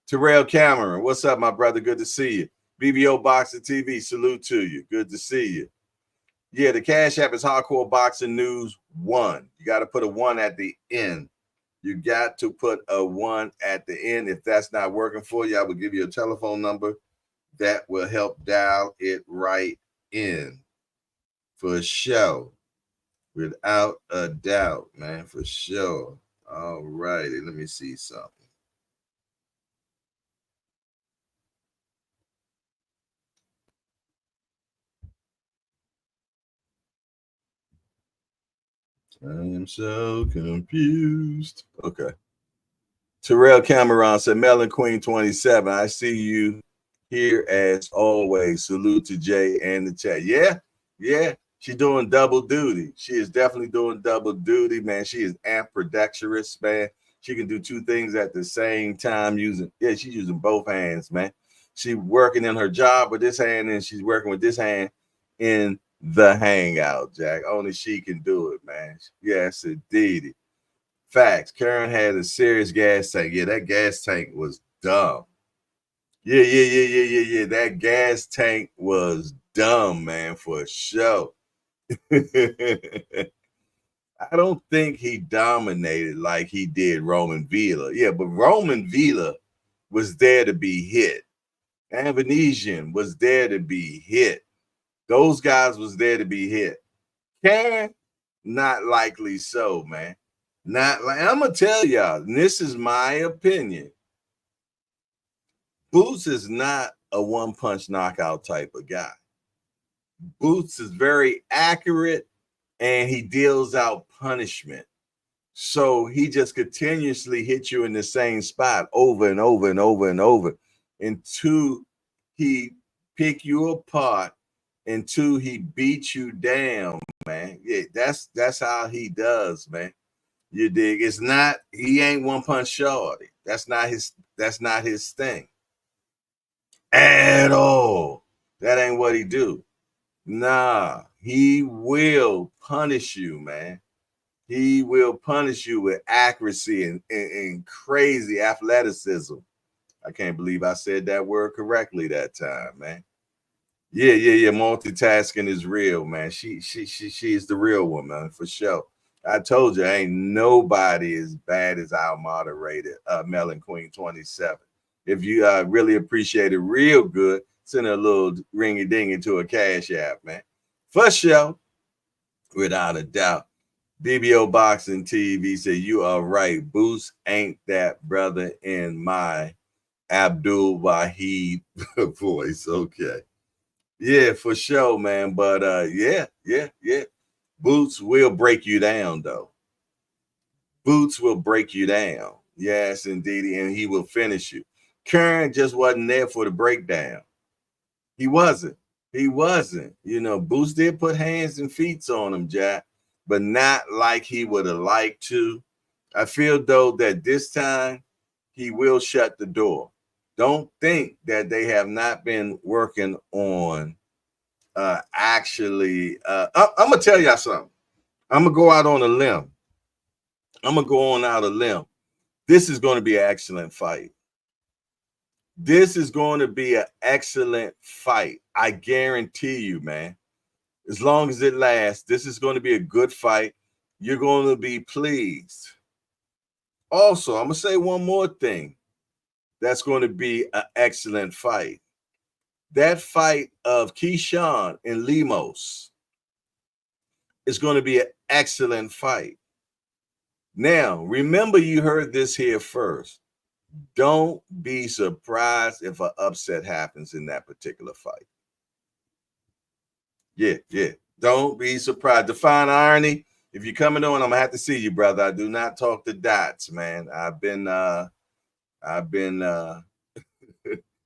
Terrell Cameron, what's up, my brother? Good to see you. BBO Boxing TV, salute to you. Good to see you. Yeah, the Cash App is Hardcore Boxing News 1. You got to put a 1 at the end. You got to put a 1 at the end. If that's not working for you, I will give you a telephone number that will help dial it right in. For sure. Without a doubt, man. For sure. All righty. Let me see something. I am so confused. Okay. Terrell Cameron said, Melon Queen 27. I see you here as always. Salute to Jay and the chat. Yeah. She's doing double duty. She is definitely doing double duty, man. She is ambidextrous, man. She can do two things at the same time she's using both hands, man. She's working in her job with this hand and she's working with this hand in the hangout, Jack. Only she can do it, man. Yes, indeed. Facts. Karen had a serious gas tank. Yeah, that gas tank was dumb. Yeah. That gas tank was dumb, man, for sure. I don't think he dominated like he did Roman Villa. Yeah, but Roman Villa was there to be hit. Avanesian was there to be hit. Those guys was there to be hit. Karen, not likely so, man. Not like I'm gonna tell y'all, and this is my opinion. Boots is not a one-punch knockout type of guy. Boots is very accurate and he deals out punishment. So he just continuously hits you in the same spot over and over and over and over until he pick you apart, until he beats you down, man. Yeah, that's how he does, man. You dig? He ain't one punch shorty. That's not his thing. At all. That ain't what he do. Nah, he will punish you, man. He will punish you with accuracy and crazy athleticism. I can't believe I said that word correctly that time, man. Yeah. Multitasking is real, man. She's the real one, man, for sure. I told you, ain't nobody as bad as our moderator, Melon Queen 27. If you really appreciate it real good, send a little ringy ding into a Cash App, man. For sure, without a doubt. BBO Boxing TV said, you are right. Boost ain't that brother in my Abdul Wahid voice. Okay. Yeah, for sure, man. But yeah. Boots will break you down, though. Boots will break you down. Yes, indeed. And he will finish you. Karen just wasn't there for the breakdown. He wasn't. You know, Boots did put hands and feet on him, Jack, but not like he would have liked to. I feel, though, that this time he will shut the door. Don't think that they have not been working on actually. I'm going to tell y'all something. I'm going to go out on a limb. This is going to be an excellent fight. I guarantee you, man. As long as it lasts, this is going to be a good fight. You're going to be pleased. Also, I'm going to say one more thing. that's going to be an excellent fight. That fight of Keyshawn and Lemos is going to be an excellent fight. Now, remember, you heard this here first. Don't be surprised if an upset happens in that particular fight. Yeah. Don't be surprised. Define irony. If you're coming on, I'm gonna have to see you, brother. I do not talk the dots, man. I've been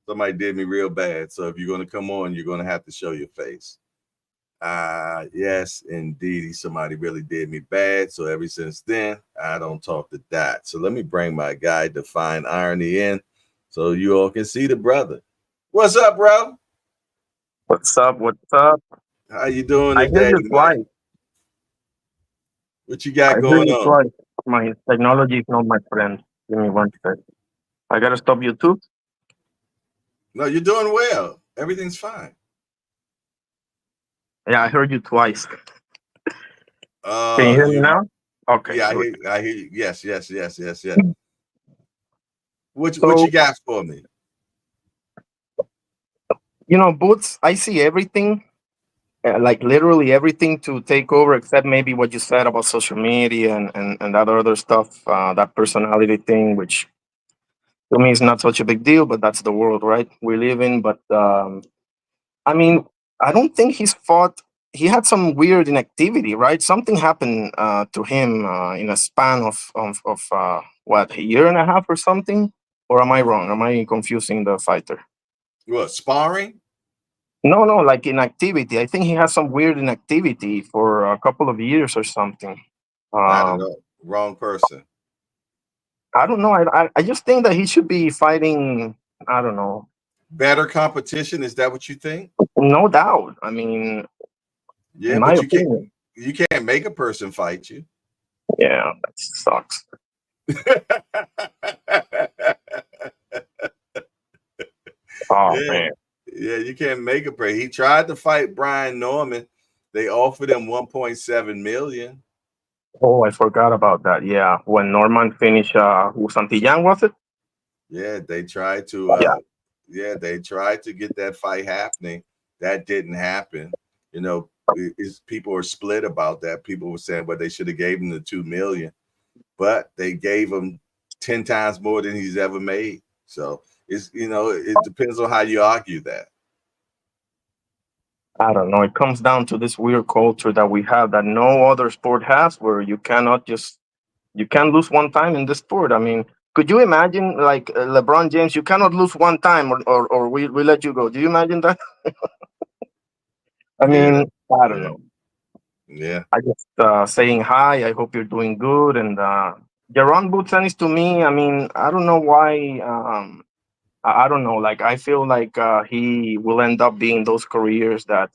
somebody did me real bad. So if you're gonna come on, you're gonna have to show your face. Yes, indeed. Somebody really did me bad. So ever since then, I don't talk the dots. So let me bring my guy Define Irony in so you all can see the brother. What's up, bro? What's up? What's up? How you doing I hear today, you man? twice. What you got I hear going you on? twice. My technology is not my friend. Give me one second. I gotta stop you too. No, you're doing well. Everything's fine. Yeah, I heard you twice. Can you hear me now? Okay. Yeah, Good. I hear you. Yes. What So, you got for me? Boots, I see everything, like literally everything to take over except maybe what you said about social media and that other stuff, that personality thing, which to me is not such a big deal, but that's the world, right? We live in. But I mean, I don't think he's fought. He had some weird inactivity, right? Something happened to him in a span of what, a year and a half or something? Or am I wrong? Am I confusing the fighter? What, sparring? No, like inactivity. I think he has some weird inactivity for a couple of years or something. I don't know. Wrong person. I don't know. I just think that he should be fighting. I don't know. Better competition? Is that what you think? No doubt. I mean, yeah, in but my you opinion. You can't make a person fight you. Yeah, that sucks. Oh man. Yeah, you can't make a person. He tried to fight Brian Norman. They offered him 1.7 million. Oh, I forgot about that. Yeah, when Norman finished, Santillán, was it? Yeah, they tried to. They tried to get that fight happening. That didn't happen. People are split about that. People were saying, well, they should have gave him the 2 million, but they gave him 10 times more than he's ever made. So it depends on how you argue that. I don't know. It comes down to this weird culture that we have that no other sport has, where you can't lose one time in this sport. I mean, could you imagine like LeBron James? You cannot lose one time, or we let you go. Do you imagine that? I mean, I don't know. Yeah. I just saying hi. I hope you're doing good. And Jaron Boots Ennis, to me, I mean, I don't know why. I don't know. Like, I feel like he will end up being those careers that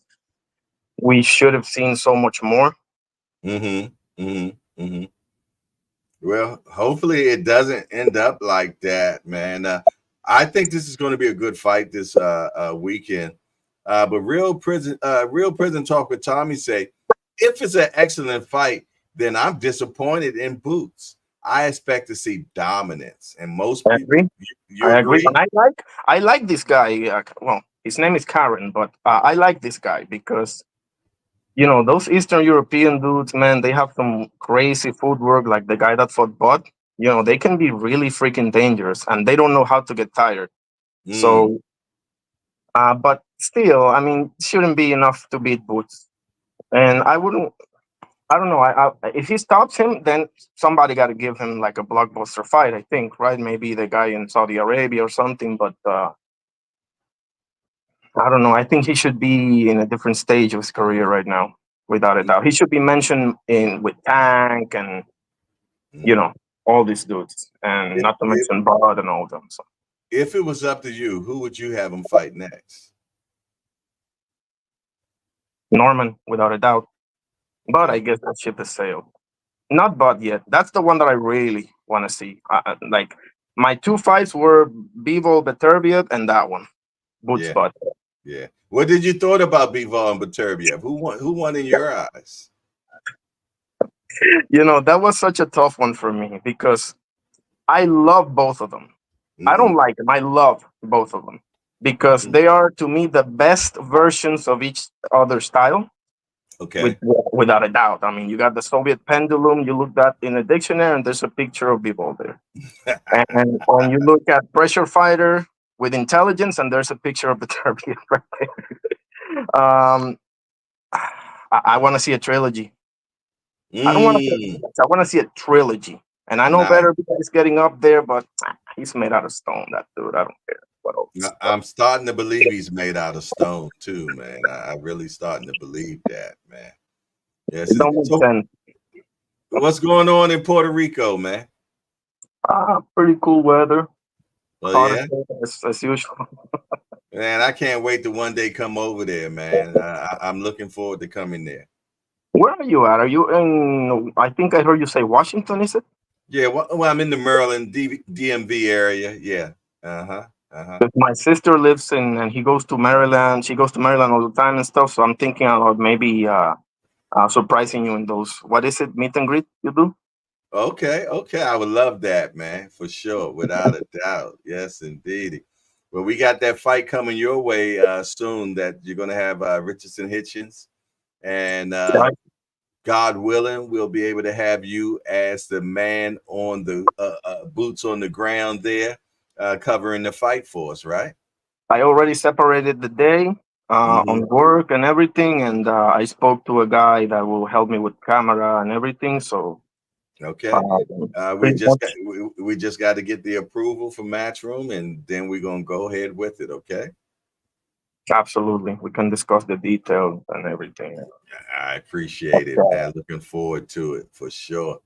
we should have seen so much more. Well, hopefully it doesn't end up like that, man. I think this is going to be a good fight this weekend. But real prison talk with Tommy say, if it's an excellent fight, then I'm disappointed in Boots. I expect to see dominance, and most people. Agree. You I agree? agree. I like this guy. Well, his name is Karen, but I like this guy because those Eastern European dudes, man, they have some crazy footwork. Like the guy that fought Bud, they can be really freaking dangerous, and they don't know how to get tired. So, but still, I mean, shouldn't be enough to beat Boots. And I don't know. If he stops him, then somebody got to give him like a blockbuster fight. I think, right? Maybe the guy in Saudi Arabia or something. But I don't know. I think he should be in a different stage of his career right now, without a doubt. He should be mentioned with Tank and all these dudes, and not to mention Bud and all of them. So, if it was up to you, who would you have him fight next? Norman, without a doubt. But I guess that ship has sailed. Not Bud yet. That's the one that I really want to see. Like my two fights were Bivol Beterbiev and that one, Boots Bud. Yeah. What did you thought about Bivol and Beterbiev? Who won in your eyes? That was such a tough one for me because I love both of them. I don't like them. I love both of them because they are, to me, the best versions of each other style. Okay. Without a doubt. I mean, you got the Soviet pendulum. You look that in a dictionary, and there's a picture of Bivol there. And when you look at pressure fighter with intelligence, and there's a picture of the Beterbiev right there. I want to see a trilogy. I don't want to. I want to see a trilogy. And I know Nice. Better is getting up there, but he's made out of stone. That dude. I don't care what else. I'm starting to believe he's made out of stone too, man. I really starting to believe that, man. Yes. It don't make So, sense. what's going on in Puerto Rico, man? Pretty cool weather. Well, Hot yeah, as usual. man. I can't wait to one day come over there, man. I'm looking forward to coming there. Where are you at? Are you in? I think I heard you say Washington. Is it? Yeah, well, I'm in the Maryland DMV area. Yeah. Uh-huh. Uh-huh. My sister lives in, and he goes to Maryland. She goes to Maryland all the time and stuff. So I'm thinking about maybe surprising you in those. What is it? Meet and greet you do? Okay. I would love that, man, for sure, without a doubt. Yes, indeed. Well, we got that fight coming your way soon that you're going to have Richardson Hitchens. And God willing, we'll be able to have you as the man on the boots on the ground there covering the fight for us, right? I already separated the day on work and everything, and I spoke to a guy that will help me with camera and everything. So okay, we just got to get the approval from Matchroom, and then we're gonna go ahead with it. Okay. Absolutely, we can discuss the details and everything. I appreciate it, man. Looking forward to it for sure.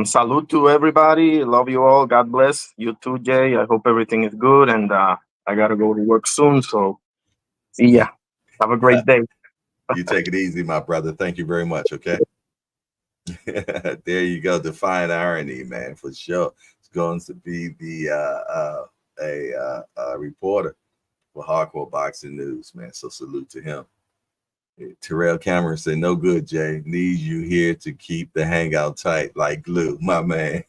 Salute to everybody. Love you all. God bless you too, Jay. I hope everything is good, and I gotta go to work soon. So see ya. Have a great day. You take it easy, my brother. Thank you very much. Okay. There you go. Define irony, man, for sure. It's going to be the a reporter for Hardcore Boxing News, man. So salute to him. Terrell Cameron said, "No good, Jay. Need you here to keep the hangout tight like glue, my man."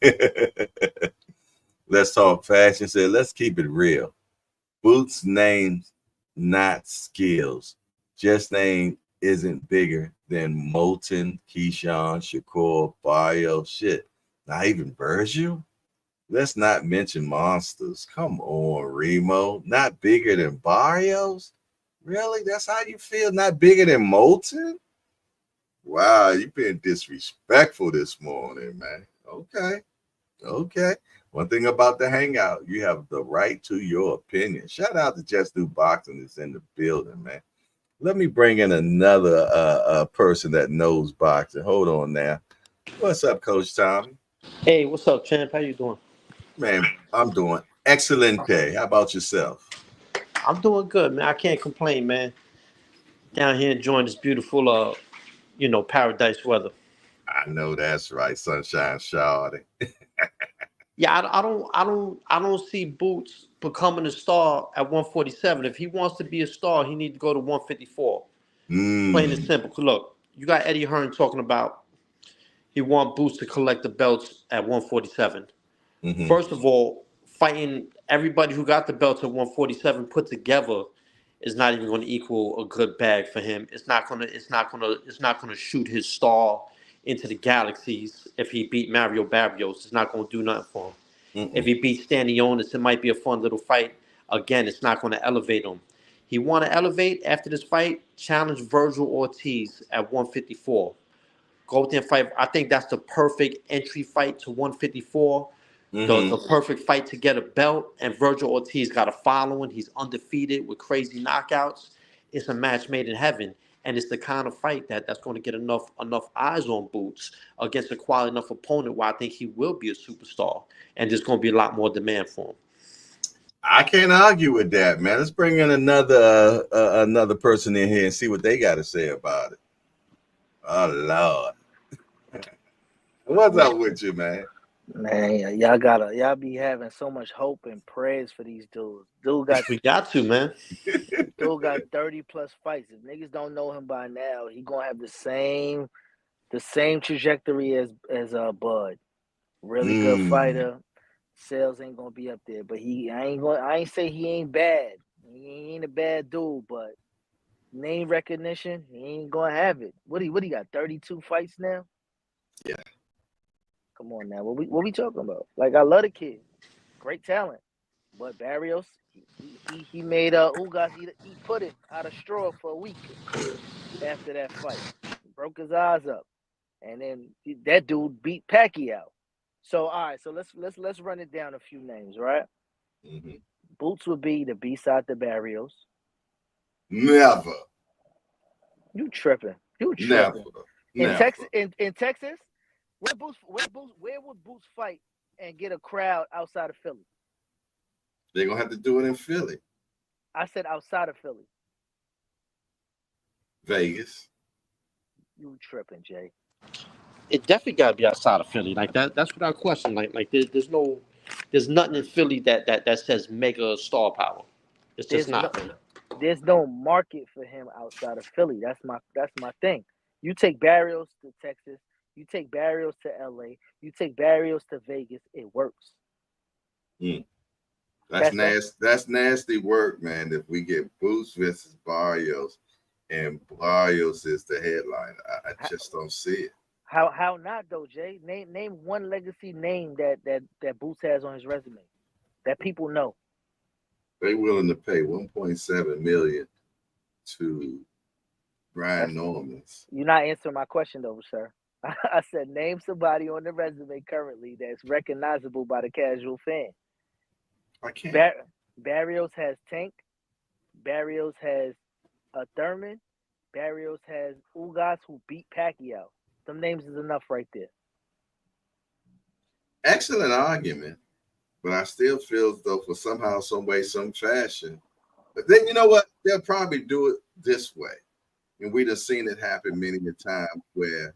Let's talk fashion. Said, "Let's keep it real. Boots names, not skills. Just name isn't bigger than Moulton, Keyshawn, Shakur, Barrio. Shit, not even Virgil. Let's not mention monsters. Come on, Remo. Not bigger than Barrios? Really? That's how you feel? Not bigger than Moulton? Wow, you've been disrespectful this morning, man. Okay. One thing about the hangout, you have the right to your opinion. Shout out to Just Do Boxing that's in the building, man. Let me bring in another person that knows boxing. Hold on now. What's up, Coach Tommy? Hey, what's up, champ? How you doing? Man, I'm doing excelente. How about yourself? I'm doing good, man. I can't complain, man. Down here enjoying this beautiful, paradise weather. I know that's right, Sunshine Shawty. Yeah, I don't see Boots becoming a star at 147. If he wants to be a star, he needs to go to 154. Plain and simple. 'Cause look, you got Eddie Hearn talking about he want Boots to collect the belts at 147. First of all, fighting everybody who got the belts at 147 put together is not even going to equal a good bag for him. It's not gonna shoot his star into the galaxies if he beat Mario Barrios. It's not going to do nothing for him. If he beats Stanionis, it might be a fun little fight. Again, it's not going to elevate him. He want to elevate after this fight, challenge Virgil Ortiz at 154. Go there and fight. I think that's the perfect entry fight to 154. The perfect fight to get a belt. And Virgil Ortiz got a following. He's undefeated with crazy knockouts. It's a match made in heaven. And it's the kind of fight that's going to get enough eyes on Boots against a quality enough opponent where I think he will be a superstar. And there's going to be a lot more demand for him. I can't argue with that, man. Let's bring in another person in here and see what they got to say about it. Oh Lord, what's up with you, man? Man, y'all be having so much hope and prayers for these dudes. We got to, man. Dude got 30 plus fights. If niggas don't know him by now, he gonna have the same trajectory as Bud. Really good fighter. sales ain't gonna be up there. But I ain't say he ain't bad. He ain't a bad dude, but name recognition, he ain't gonna have it. What he got? 32 fights now? Yeah. Come on now. What we talking about? Like, I love the kid. Great talent. But Barrios, he made Ugas eat pudding out of straw for a week after that fight. He broke his eyes up. And then that dude beat Pacquiao. So all right, so let's run it down a few names, right? Mm-hmm. Boots would be the B-side to Barrios. Never. You tripping. You Never. tripping. Never. In Texas, where would Boots fight and get a crowd outside of Philly? They're gonna have to do it in Philly. I said outside of Philly. Vegas. You tripping, Jay. It definitely got to be outside of Philly. Like that's without question. Like there's nothing in Philly that says mega star power. It's just not. There's no market for him outside of Philly. That's my thing. You take Barrios to Texas, you take Barrios to LA, you take Barrios to Vegas, it works. That's nasty work, man. If we get Boots versus Barrios and Barrios is the headline, I just don't see it. How not though, Jay? Name one legacy name that Boots has on his resume that people know. They willing to pay $1.7 million to Brian Normans. You're not answering my question though, sir. I said name somebody on the resume currently that's recognizable by the casual fan. I can't. Barrios has Tank. Barrios has Thurman. Barrios has Ugas who beat Pacquiao. Some names is enough right there. Excellent argument, but I still feel as though for somehow, some way, some fashion. But then you know what? They'll probably do it this way. And we'd have seen it happen many a time where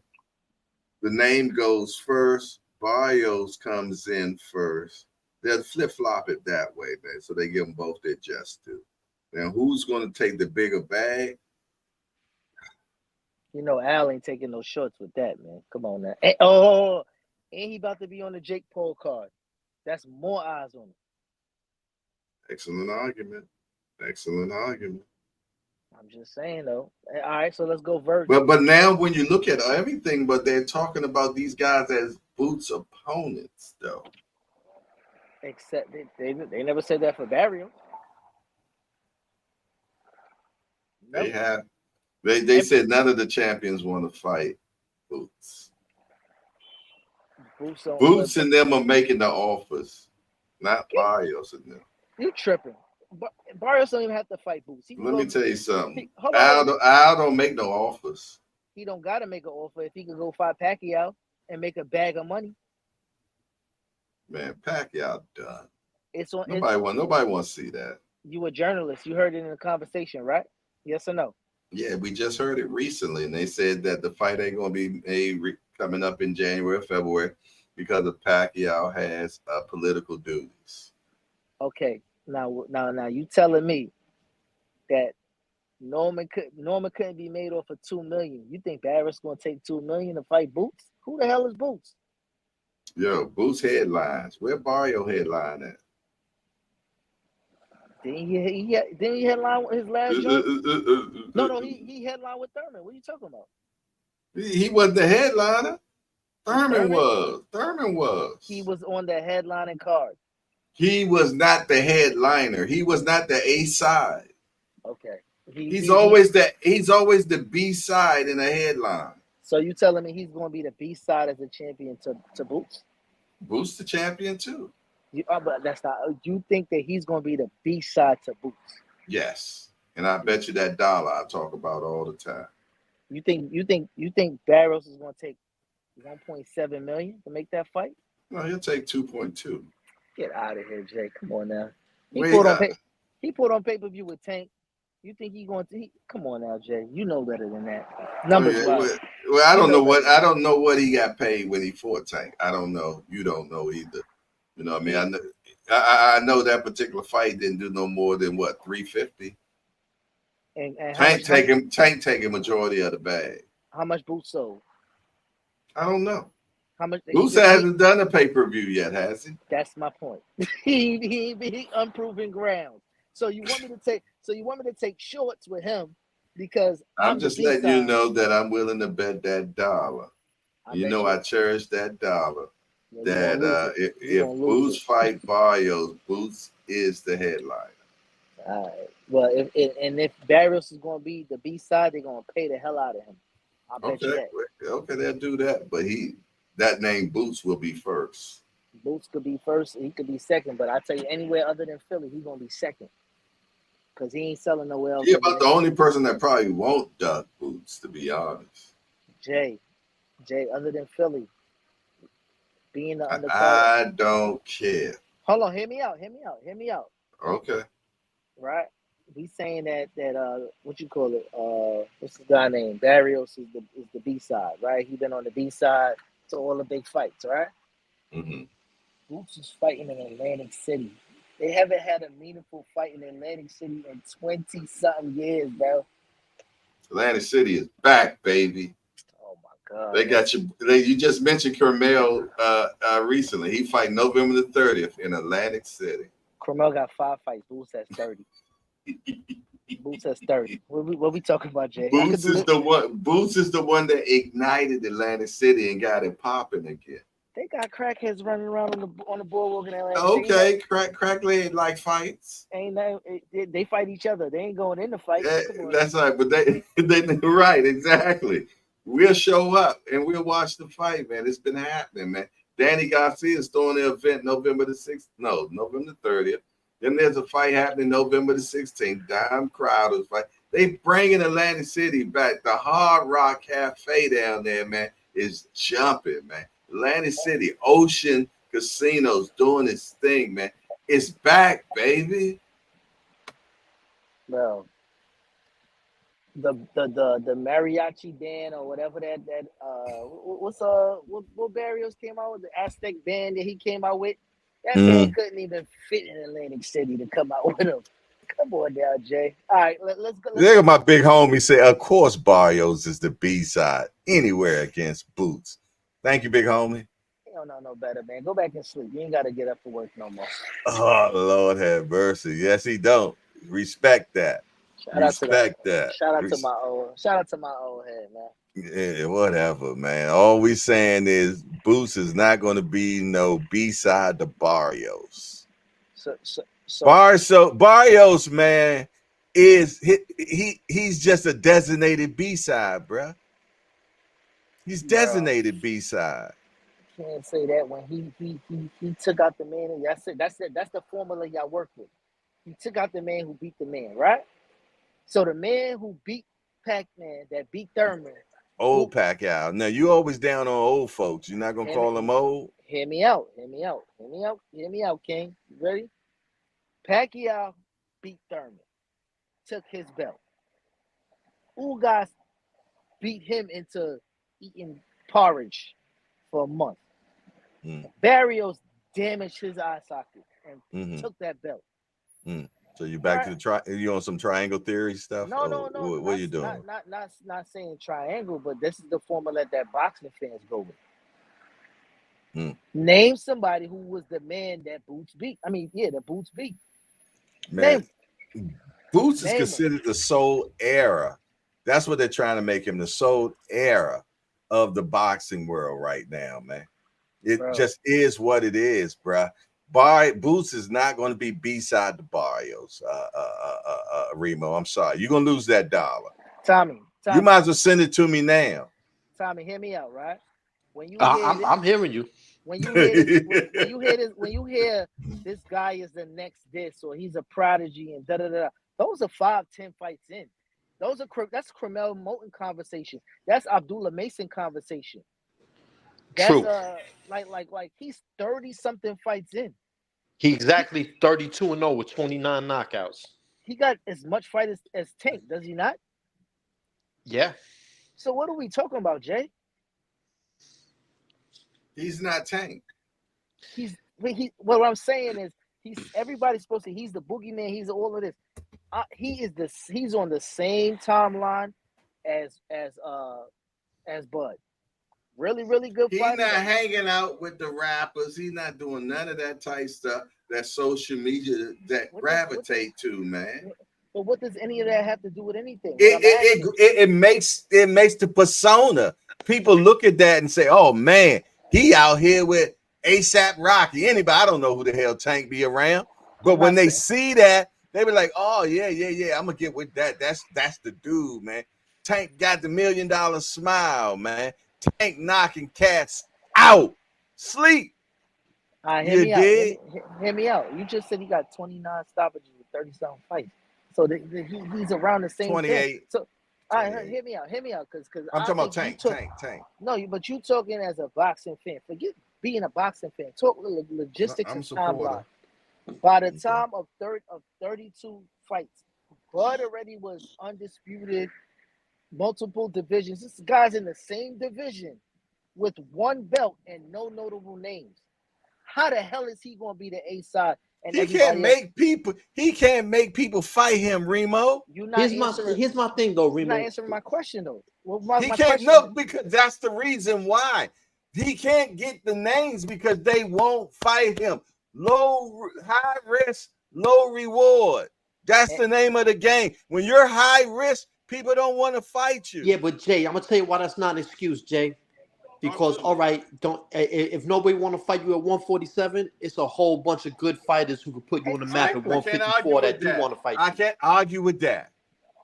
the name goes first, Barrios comes in first. They'll flip-flop it that way, man. So they give them both their just due. Now, who's going to take the bigger bag? You know, Al ain't taking no shorts with that, man. Come on now. And he about to be on the Jake Paul card. That's more eyes on him. Excellent argument. Excellent argument. I'm just saying, though. All right, so let's go Virgil. But now when you look at everything, but they're talking about these guys as Boots' opponents, though. Except they never said that for Barrios. They have. They said none of the champions want to fight Boots. Boots and them are making the offers, not Barrios and them. You tripping. Barrios don't even have to fight Boots. Let me tell you something. Al don't make no offers. He don't got to make an offer if he can go fight Pacquiao and make a bag of money. Man, Pacquiao done. Nobody wants to see that. You a journalist. You heard it in the conversation, right? Yes or no? Yeah, we just heard it recently, and they said that the fight ain't going to be coming up in January or February because of Pacquiao has political duties. Okay, now you telling me that Norman couldn't be made off of $2 million? You think Barrios going to take $2 million to fight Boots? Who the hell is Boots? Yo, Boots headlines. Where Barrio headline at? Didn't he headline with his last joint? No, he headlined with Thurman. What are you talking about? He wasn't the headliner. Thurman was. He was on the headlining card. He was not the headliner. He was not the A side. Okay. He's always the B side in a headline. So you telling me he's going to be the B side as a champion to Boots? Boots the champion too. But that's not. You think that he's going to be the B side to Boots? Yes, and I bet you that dollar I talk about all the time. You think Barrios is going to take $1.7 million to make that fight? No, he'll take 2.2. Get out of here, Jay. Come on now. He put on pay-per-view with Tank. You think he going to? Come on now, Jay. You know better than that. Numbers wise. Well, I don't know what he got paid when he fought Tank. I don't know. You don't know either. You know what I mean? I know that particular fight didn't do no more than what, $350. And Tank taking majority of the bag. How much Boots sold? I don't know. How much? Boots hasn't done a pay-per-view yet, has he? That's my point. he unproven ground. So you want me to take? So you want me to take shorts with him because I'm I'm the just B letting you side? know that I'm willing to bet that dollar. You know I cherish that dollar. Yeah, you That gonna lose it. if Boots fight Barrios, Boots is the headliner. All right. Well, if Barrios is gonna be the B side, they're gonna pay the hell out of him. I bet you that. Okay, they'll do that. But that name Boots will be first. Boots could be first, he could be second, but I tell you, anywhere other than Philly, he's gonna be second because he ain't selling nowhere else. Yeah, about the only person that probably won't duck Boots, to be honest. Jay, other than Philly, being the undercard. I don't care. Hold on, hear me out. Okay. Right? We saying that what you call it? What's the guy name? Barrios is the B side, right? He been on the B side to all the big fights, right? Mm-hmm. Boots is fighting in Atlantic City. They haven't had a meaningful fight in Atlantic City in 20-something years, bro. Atlantic City is back, baby. Oh my God! They got you. You just mentioned Kermel recently. He fight November the 30th in Atlantic City. Kermel got 5 fights. Boots has 30. Boots has 30. What we talking about, Jay? Boots is the one. Boots is the one that ignited Atlantic City and got it popping again. They got crackheads running around on the boardwalk in Atlantic City. Okay, crackhead like fights. Ain't that they fight each other? They ain't going in the fight. That's right, but they right, exactly. We'll show up and we'll watch the fight, man. It's been happening, man. Danny Garcia is throwing the event November the 30th. Then there's a fight happening November the 16th. Dime Crowder's fight. They bringing Atlantic City back. The Hard Rock Cafe down there, man, is jumping, man. Atlantic City, Ocean Casinos doing its thing, man. It's back, baby. Bro, the mariachi band or whatever that what Barrios came out with, the Aztec band that he came out with, that band couldn't even fit in Atlantic City to come out with him. Come on now, Jay. All right, let's go. Look at my big homie say, of course Barrios is the B-side anywhere against Boots. Thank you, big homie. You don't know no better, man. Go back and sleep. You ain't got to get up for work no more. Oh, Lord have mercy. Yes, he don't. Respect that. Shout out to my old head, man. Yeah, whatever, man. All we saying is Boots is not going to be no B-side to Barrios. Barrios, man, is he's just a designated B-side, bruh. He's designated B-side. Can't say that when he took out the man. And that's it. That's the formula y'all work with. He took out the man who beat the man, right? So the man who beat Pac-Man, that beat Thurman. Old Pacquiao. Now you always down on old folks. You're not gonna call them old. Hear me out, King. You ready? Pacquiao beat Thurman, took his belt. Ugas beat him into eating porridge for a month. Barrios damaged his eye socket and took that belt. So you back to the you on some triangle theory stuff? No. What are you doing? Not saying triangle, but this is the formula that boxing fans go with. Name somebody who was the man that Boots beat. That Boots beat. Man, Boots is considered the sole era. That's what they're trying to make him, the sole era of the boxing world right now, man. It just is what it is, bruh. Boots is not going to be B-side to Barrios, Remo. I'm sorry. You're going to lose that dollar. Tommy. You might as well send it to me now. Tommy, hear me out, right? When you I'm hearing you. When you hear this guy is the next this or he's a prodigy and da-da-da, those are 5-10 fights in. That's Cromel Moulton conversation. That's Abdullah Mason conversation. That's true. Like he's 30-something fights in. He's exactly 32-0 with 29 knockouts. He got as much fight as Tank, does he not? Yeah. So what are we talking about, Jay? He's not Tank. What I'm saying is everybody's supposed to. He's the boogeyman. He's all of this. He's on the same timeline as Bud. Really, really good He's fighters. not hanging out with the rappers. He's not doing none of that type stuff that social media that gravitate to, man. But what does any of that have to do with anything? It makes the persona. People look at that and say, "Oh man, he out here with ASAP Rocky." Anybody, I don't know who the hell Tank be around, but when they see that, they be like, "Oh yeah, I'm gonna get with that. That's the dude, man." Tank got the $1 million smile, man. Tank knocking cats out, sleep. Hear me out. Hear me out. You just said he got 29 stoppages with 30-something fights. So he's around the same 28. thing. So, all right, hear me out, because I'm talking about Tank. No, but you talking as a boxing fan. Forget being a boxing fan. Talk logistics and timeline. By the time of 32 fights, Bud already was undisputed, multiple divisions. This guy's in the same division with one belt and no notable names. How the hell is he going to be the A side? And he can't make people fight him, Remo. Here's my thing though, Remo. You're not answering my question though. He can't. No, because that's the reason why he can't get the names, because they won't fight him. High risk, low reward. That's the name of the game. When you're high risk, people don't want to fight you. Yeah, but Jay, I'm gonna tell you why that's not an excuse, Jay. Because all right, if nobody want to fight you at 147, it's a whole bunch of good fighters who can put you on the map at 154 that do want to fight you. I can't argue with that.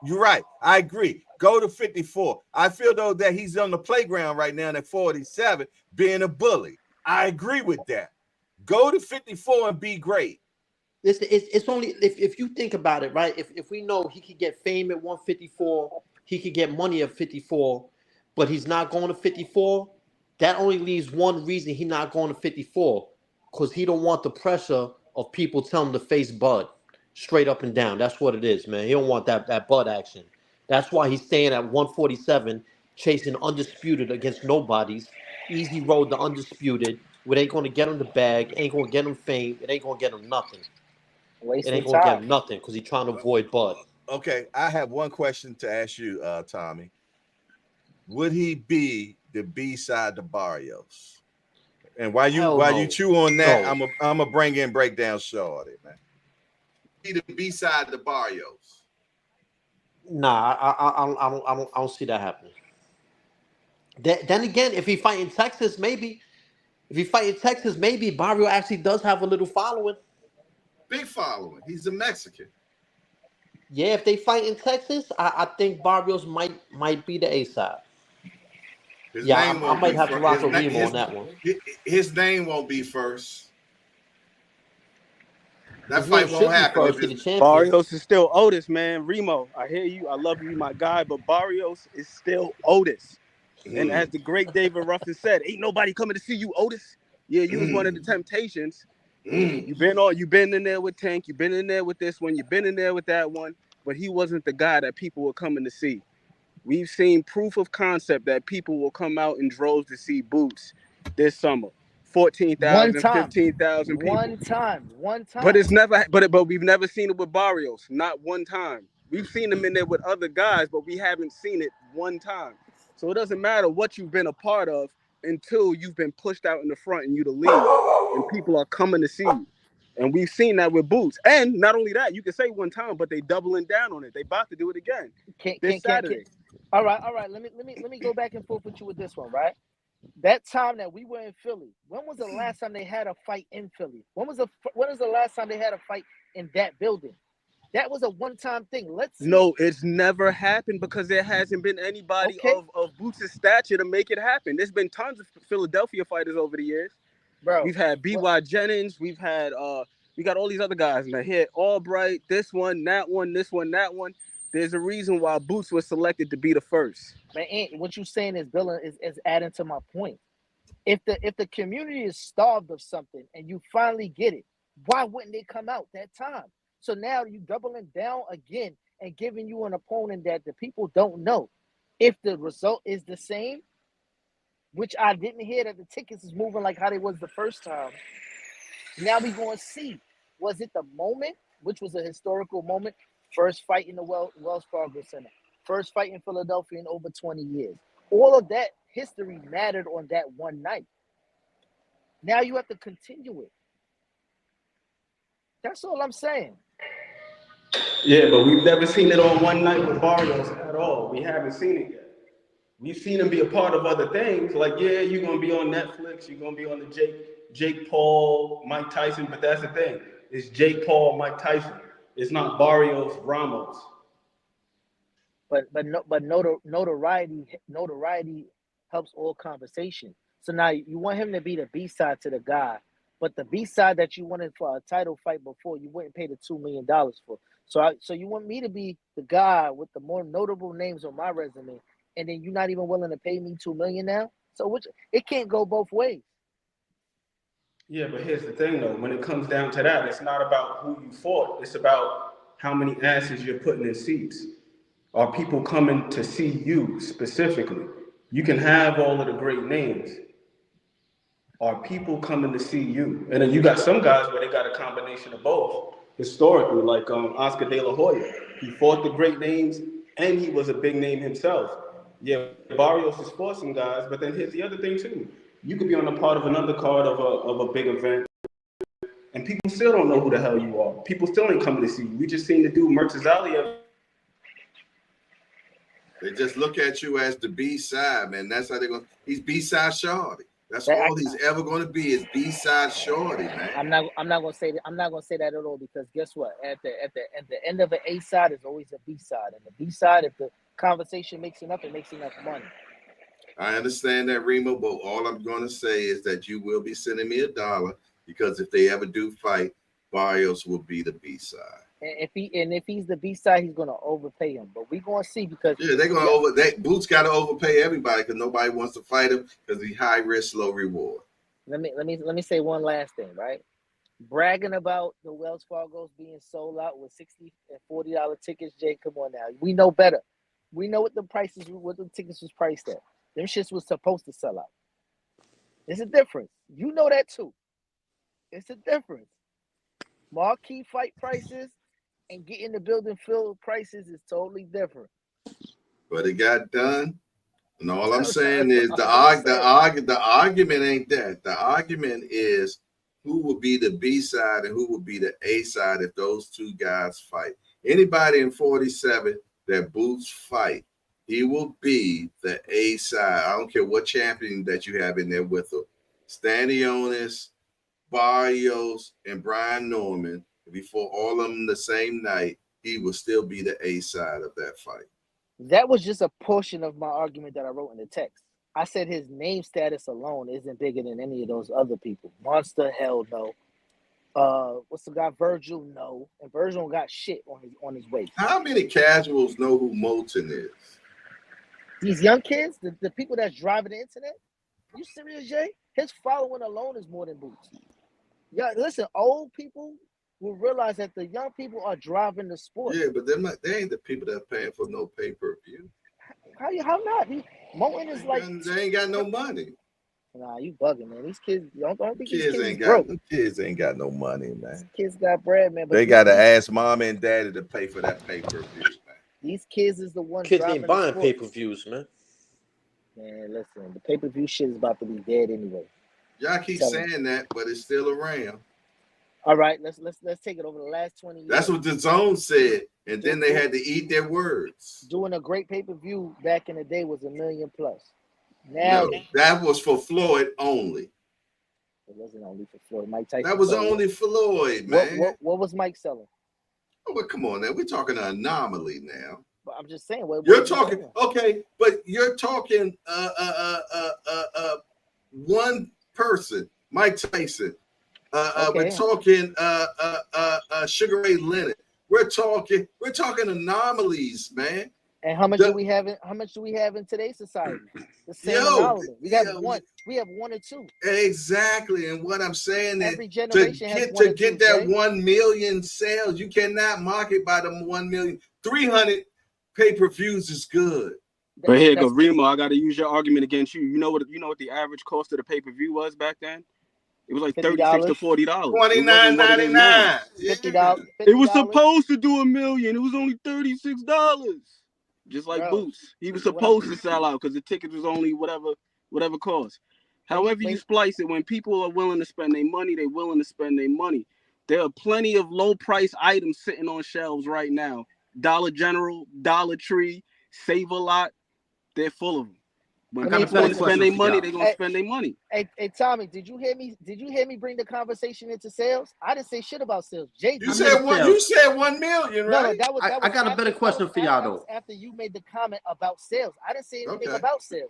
You're right. I agree. Go to 54. I feel though that he's on the playground right now at 47, being a bully. I agree with that. Go to 54 and be great. It's only if you think about it, right? If we know he could get fame at 154, he could get money at 54, but he's not going to 54. That only leaves one reason he's not going to 54, because he don't want the pressure of people telling him to face Bud straight up and down. That's what it is, man. He don't want that Bud action. That's why he's staying at 147, chasing undisputed against nobodies. Easy road to undisputed. It ain't going to get him the bag. Ain't going to get him fame. It ain't going to get him nothing. It ain't going to get him nothing because he's trying to avoid Bud. Okay, I have one question to ask you, Tommy. Would he be the B-side to Barrios? And while you chew on that, I'm gonna bring in Breakdown Shorty, man. Be the B-side to Barrios. Nah, I don't see that happening. Then again, if he fight in Texas, maybe. If he fight in Texas, maybe Barrio actually does have a little following. Big following. He's a Mexican. Yeah, if they fight in Texas, I think Barrios might be the A side. I might have to rock a Remo on that one. His name won't be first. That fight won't happen. Barrios is still Otis, man. Remo, I hear you. I love you, my guy. But Barrios is still Otis. And as the great David Ruffin said, ain't nobody coming to see you, Otis. Yeah, you was one of the Temptations. You've been in there with Tank. You've been in there with this one. You've been in there with that one. But he wasn't the guy that people were coming to see. We've seen proof of concept that people will come out in droves to see Boots this summer. 14,000, 15,000 people. One time. But it's never. But we've never seen it with Barrios. Not one time. We've seen him in there with other guys, but we haven't seen it one time. So it doesn't matter what you've been a part of until you've been pushed out in the front and you the lead, and people are coming to see you. And we've seen that with Boots. And not only that, you can say one time, but they doubling down on it. They about to do it again this Saturday. All right. Let me go back and forth with you with this one, right? That time that we were in Philly, when was the last time they had a fight in Philly? When was the last time they had a fight in that building? That was a one-time thing. No, it's never happened because there hasn't been anybody of Boots' stature to make it happen. There's been tons of Philadelphia fighters over the years. Bro, we've had B.Y. Jennings. We've had we got all these other guys in here. Albright, this one, that one, this one, that one. There's a reason why Boots was selected to be the first. Man, what you're saying is, Bill, is adding to my point. If the community is starved of something and you finally get it, why wouldn't they come out that time? So now you doubling down again and giving you an opponent that the people don't know. If the result is the same, which I didn't hear that the tickets is moving like how they was the first time. Now we going to see, was it the moment, which was a historical moment, first fight in the Wells Fargo Center, first fight in Philadelphia in over 20 years. All of that history mattered on that one night. Now you have to continue it. That's all I'm saying. Yeah, but we've never seen it on one night with Barrios at all. We haven't seen it yet. We've seen him be a part of other things. Like, yeah, you're gonna be on Netflix, you're gonna be on the Jake Paul, Mike Tyson, but that's the thing. It's Jake Paul, Mike Tyson. It's not Barrios Ramos. But notoriety helps all conversation. So now you want him to be the B-side to the guy, but the B-side that you wanted for a title fight before, you wouldn't pay the $2 million for. So you want me to be the guy with the more notable names on my resume, and then you're not even willing to pay me $2 million now? So it can't go both ways. Yeah, but here's the thing though. When it comes down to that, it's not about who you fought. It's about how many asses you're putting in seats. Are people coming to see you specifically? You can have all of the great names. Are people coming to see you? And then you got some guys where they got a combination of both. Historically, like Oscar De La Hoya. He fought the great names and he was a big name himself. Yeah, Barrios has fought some guys, but then here's the other thing too. You could be on a part of another card of a big event, and people still don't know who the hell you are. People still ain't coming to see you. We just seen the dude Murtazalia. They just look at you as the B-side, man. That's how they're going. He's B-side Shorty. That's all he's ever going to be is B-side Shorty, man. I'm not gonna say that. I'm not gonna say that at all, because guess what? At the end of an A side is always a B side, and the B side, if the conversation makes enough, it makes enough money. I understand that, Remo, but all I'm going to say is that you will be sending me $1, because if they ever do fight, Barrios will be the B-side. And if he's the B-side, he's going to overpay him. But we're going to see, because they're going to Boots got to overpay everybody, because nobody wants to fight him, because he's high risk, low reward. Let me say one last thing, right? Bragging about the Wells Fargo's being sold out with $60 and $40 tickets, Jay. Come on now, we know better. We know what the tickets was priced at. Them shits was supposed to sell out. It's a difference. You know that too. It's a difference. Marquee fight prices and getting the building filled prices is totally different. But it got done. And all I'm saying is the argument ain't that. The argument is who would be the B side and who would be the A side if those two guys fight. Anybody in 47 that Boots fight, he will be the A side. I don't care what champion that you have in there with him. Stanionis, Barrios, and Brian Norman. Before all of them the same night, he will still be the A side of that fight. That was just a portion of my argument that I wrote in the text. I said his name status alone isn't bigger than any of those other people. Monster, hell no. What's the guy? Virgil, no. And Virgil got shit on his waist. How many casuals know who Moulton is? These young kids, the people that's driving the internet. You serious, Jay? His following alone is more than Boots. Yeah, listen, old people will realize that the young people are driving the sport. Yeah, but they ain't the people that are paying for no pay-per-view. How not? Moulton is like, they ain't got no money. Nah, you bugging, man. These kids, don't think these kids ain't broke. Kids ain't got no money, man. These kids got bread, man. But they got to ask mama and daddy to pay for that pay-per-view, man. These kids is the ones. Kids ain't buying pay-per-views, man. Man, listen, the pay-per-view shit is about to be dead anyway. Y'all keep saying that, but it's still around. All right, let's take it over the last 20 years. That's what the Zone said, and then they had to eat their words. Doing a great pay-per-view back in the day was $1 million plus. Now that was for Floyd only. It wasn't only for Floyd. Mike Tyson. That was only for Floyd, man. What was Mike selling? Oh, but come on, now we're talking an anomaly now. But I'm just saying. You're talking okay, but you're talking one person, Mike Tyson. We're talking Sugar Ray Leonard. We're talking anomalies, man. And how much do we have in today's society? The same anomaly. We have one. We have one or two. Exactly. And what I'm saying is every generation to get that 1 million sales, you cannot market by the 1 million. 300 pay-per-views is good. But here go Remo. I got to use your argument against you. You know what the average cost of the pay-per-view was back then? It was like $36 to $40. $29.99. $50. It was supposed to do $1 million. It was only $36. just like Bro, Boots. He was what I, supposed to sell out because the tickets was only whatever cost. However you splice it, when people are willing to spend their money, they're willing to spend their money. There are plenty of low price items sitting on shelves right now. Dollar General, Dollar Tree, Save a Lot, they're full of them. When I got a people want better to spend question their for money, y'all. they're gonna spend their money. Hey, Tommy, did you hear me? Did you hear me bring the conversation into sales? I didn't say shit about sales. Jay, You said one. You said 1 million, right? No, that was I got a better question for y'all that was though. after you made the comment about sales. I didn't say anything Okay. about sales.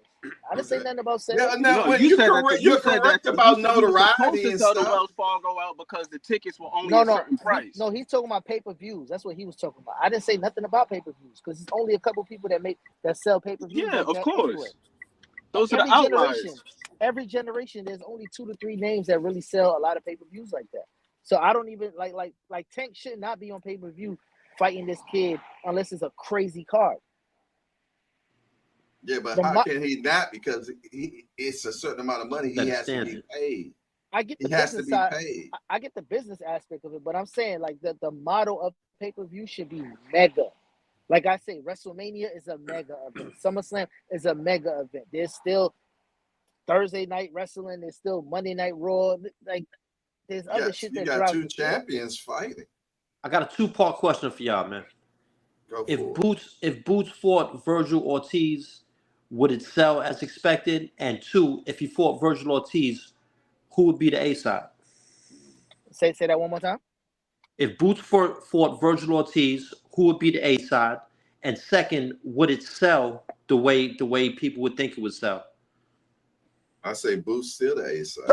I didn't say nothing about sales. Yeah, now, No, when you you said correct, that. You you're said correct that. about You said he was supposed notoriety to and sell the stuff. Wells Fargo out because the tickets were only a certain price. He's talking about pay-per-views. That's what he was talking about. I didn't say nothing about pay-per-views because it's only a couple people that sell pay-per-views. Yeah, like of that course. anyway. Those are the outliers. Every generation, there's only 2 to 3 names that really sell a lot of pay-per-views like that. So I don't even like Tank should not be on pay-per-view fighting this kid unless it's a crazy card. Yeah, but how can he not? Because it's a certain amount of money he has to be paid. I get the business side. I get the business aspect of it, but I'm saying like the model of pay-per-view should be mega. Like I say, WrestleMania is a mega event. SummerSlam is a mega event. There's still Thursday night wrestling. There's still Monday Night Raw. Like there's other shit that got drives 2 the champions fighting. I got a 2-part question for y'all, man. Go If for it. Boots fought Virgil Ortiz, would it sell as expected? And 2, if he fought Virgil Ortiz, who would be the A side? Say that one more time. If Boots fought Virgil Ortiz, who would be the A side? And second, would it sell the way people would think it would sell? I say Boots still the A side.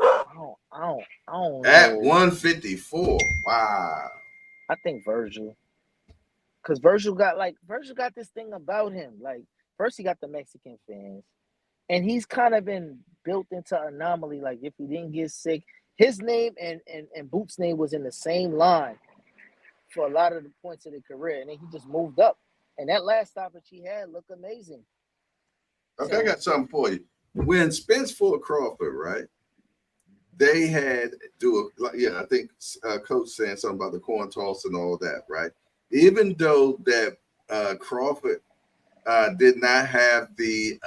I don't At know. 154. Wow. I think Virgil. Because Virgil got this thing about him. Like, first he got the Mexican fans. And he's kind of been built into anomaly. Like, if he didn't get sick, his name and Boots' name was in the same line for a lot of the points of the career. And then he just moved up. And that last stoppage he had looked amazing. Okay, I got something for you. When Spence fought Crawford, right? They had I think Coach saying something about the corn toss and all that, right? Even though that Crawford did not have the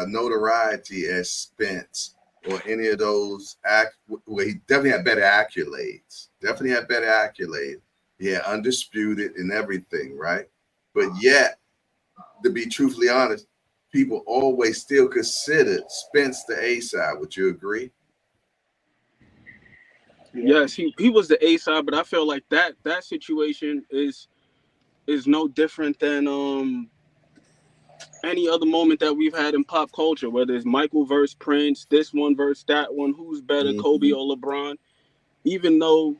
notoriety as Spence or any of those well, he definitely had better accolades. Yeah, undisputed and everything, right? But yet, to be truthfully honest, people always still considered Spence the A side. Would you agree? Yes, he was the A side, but I feel like that situation is no different than any other moment that we've had in pop culture, whether it's Michael versus Prince, this one versus that one, who's better, Kobe or LeBron. Even though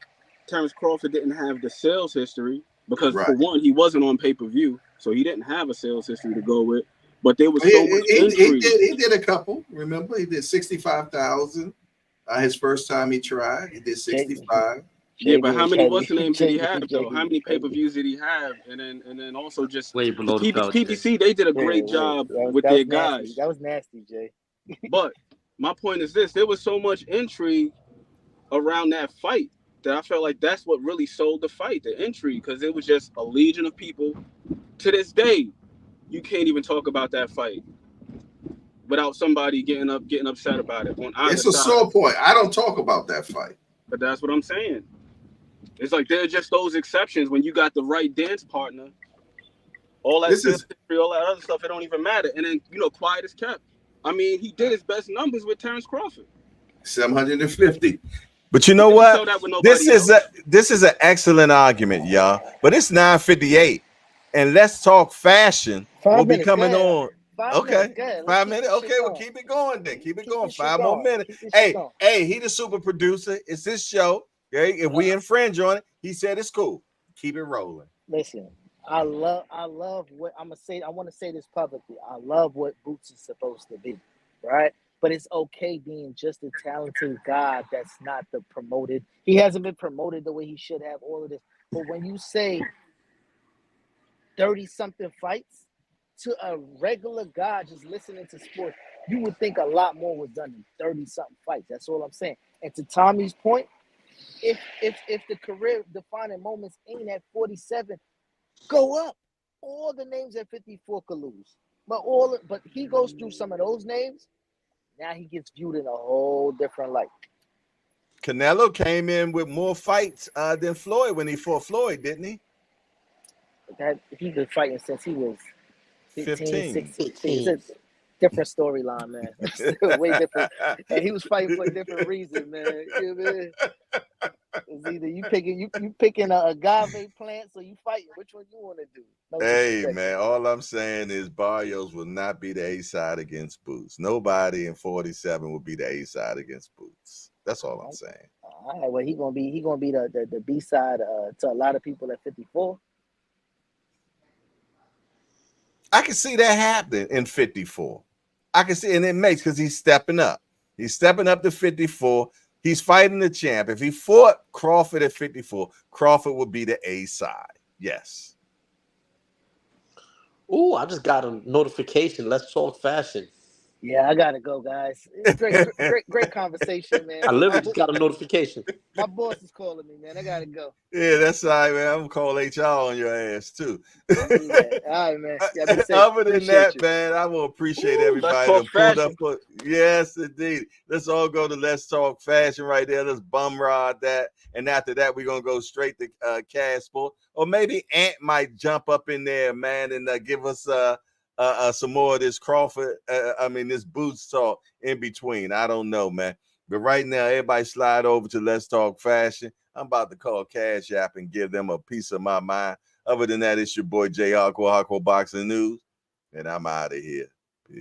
Terrence Crawford didn't have the sales history, because for one, he wasn't on pay-per-view, so he didn't have a sales history to go with. But there was so much intrigue. He did a couple. Remember, he did 65,000. His first time he tried, he did 65. Yeah, but how many what's the name did he have though? How many pay-per-views did he have? And then also just way below the belt. PPC, they did a great job with their guys. That was nasty, Jay. But my point is this: there was so much intrigue around that fight that I felt like that's what really sold the fight, the intrigue, because it was just a legion of people. To this day, you can't even talk about that fight without somebody getting upset about it on either It's a side. sore point. I don't talk about that fight. But that's what I'm saying. It's like there are just those exceptions when you got the right dance partner. All that history, all that other stuff, it don't even matter. And then, quiet is kept. I mean, he did his best numbers with Terrence Crawford. 750. But you know what? This is an excellent argument, y'all. But it's 9:58. And let's talk fashion. We'll be coming on. Okay. 5 minutes. Okay, well, keep it going then. Keep it going. 5 more minutes. Hey, he the super producer. It's his show. Okay. If we infringe on it, he said it's cool. Keep it rolling. Listen, I love what I'm gonna say. I want to say this publicly. I love what Boots is supposed to be, right? But it's okay being just a talented guy that's not the promoted. He hasn't been promoted the way he should have, all of this. But when you say 30-something fights to a regular guy just listening to sports, you would think a lot more was done in 30-something fights. That's all I'm saying. And to Tommy's point, if the career defining moments ain't at 47, go up all the names at 54 could lose. But he goes through some of those names. Now he gets viewed in a whole different light. Canelo came in with more fights than Floyd when he fought Floyd, didn't he? He's been fighting since he was 15, 16. 15. It's a different storyline, man. Still way different. And he was fighting for a different reason, man. You know what I mean? It's either you picking a agave plants or you fighting. Which one you want to do? No Hey, man, all I'm saying is Barrios will not be the A side against Boots. Nobody in 47 will be the A side against Boots. That's all I'm saying. All right, well, he gonna be the B side to a lot of people at 54. I can see that happening in 54. I can see, and it makes because he's stepping up. He's stepping up to 54. He's fighting the champ. If he fought Crawford at 54, Crawford would be the A side. Yes. Ooh, I just got a notification. Let's talk fashion. Yeah, I gotta go, guys. Great conversation, man. I literally just got a notification. My boss is calling me, man. I gotta go. Yeah, that's all right, man. I'm gonna call HR on your ass too. All right, man. Yeah, Other than that, man, I will appreciate everybody that pulled up. Yes, indeed. Let's all go to Let's Talk Fashion right there. Let's bum rod that, and after that, we're gonna go straight to Cash Sport, or maybe Ant might jump up in there, man, and give us some more of this Crawford. This Boots talk in between. I don't know, man. But right now, everybody slide over to Let's Talk Fashion. I'm about to call Cash App and give them a piece of my mind. Other than that, it's your boy J. Aqua Boxing News, and I'm out of here. Peace.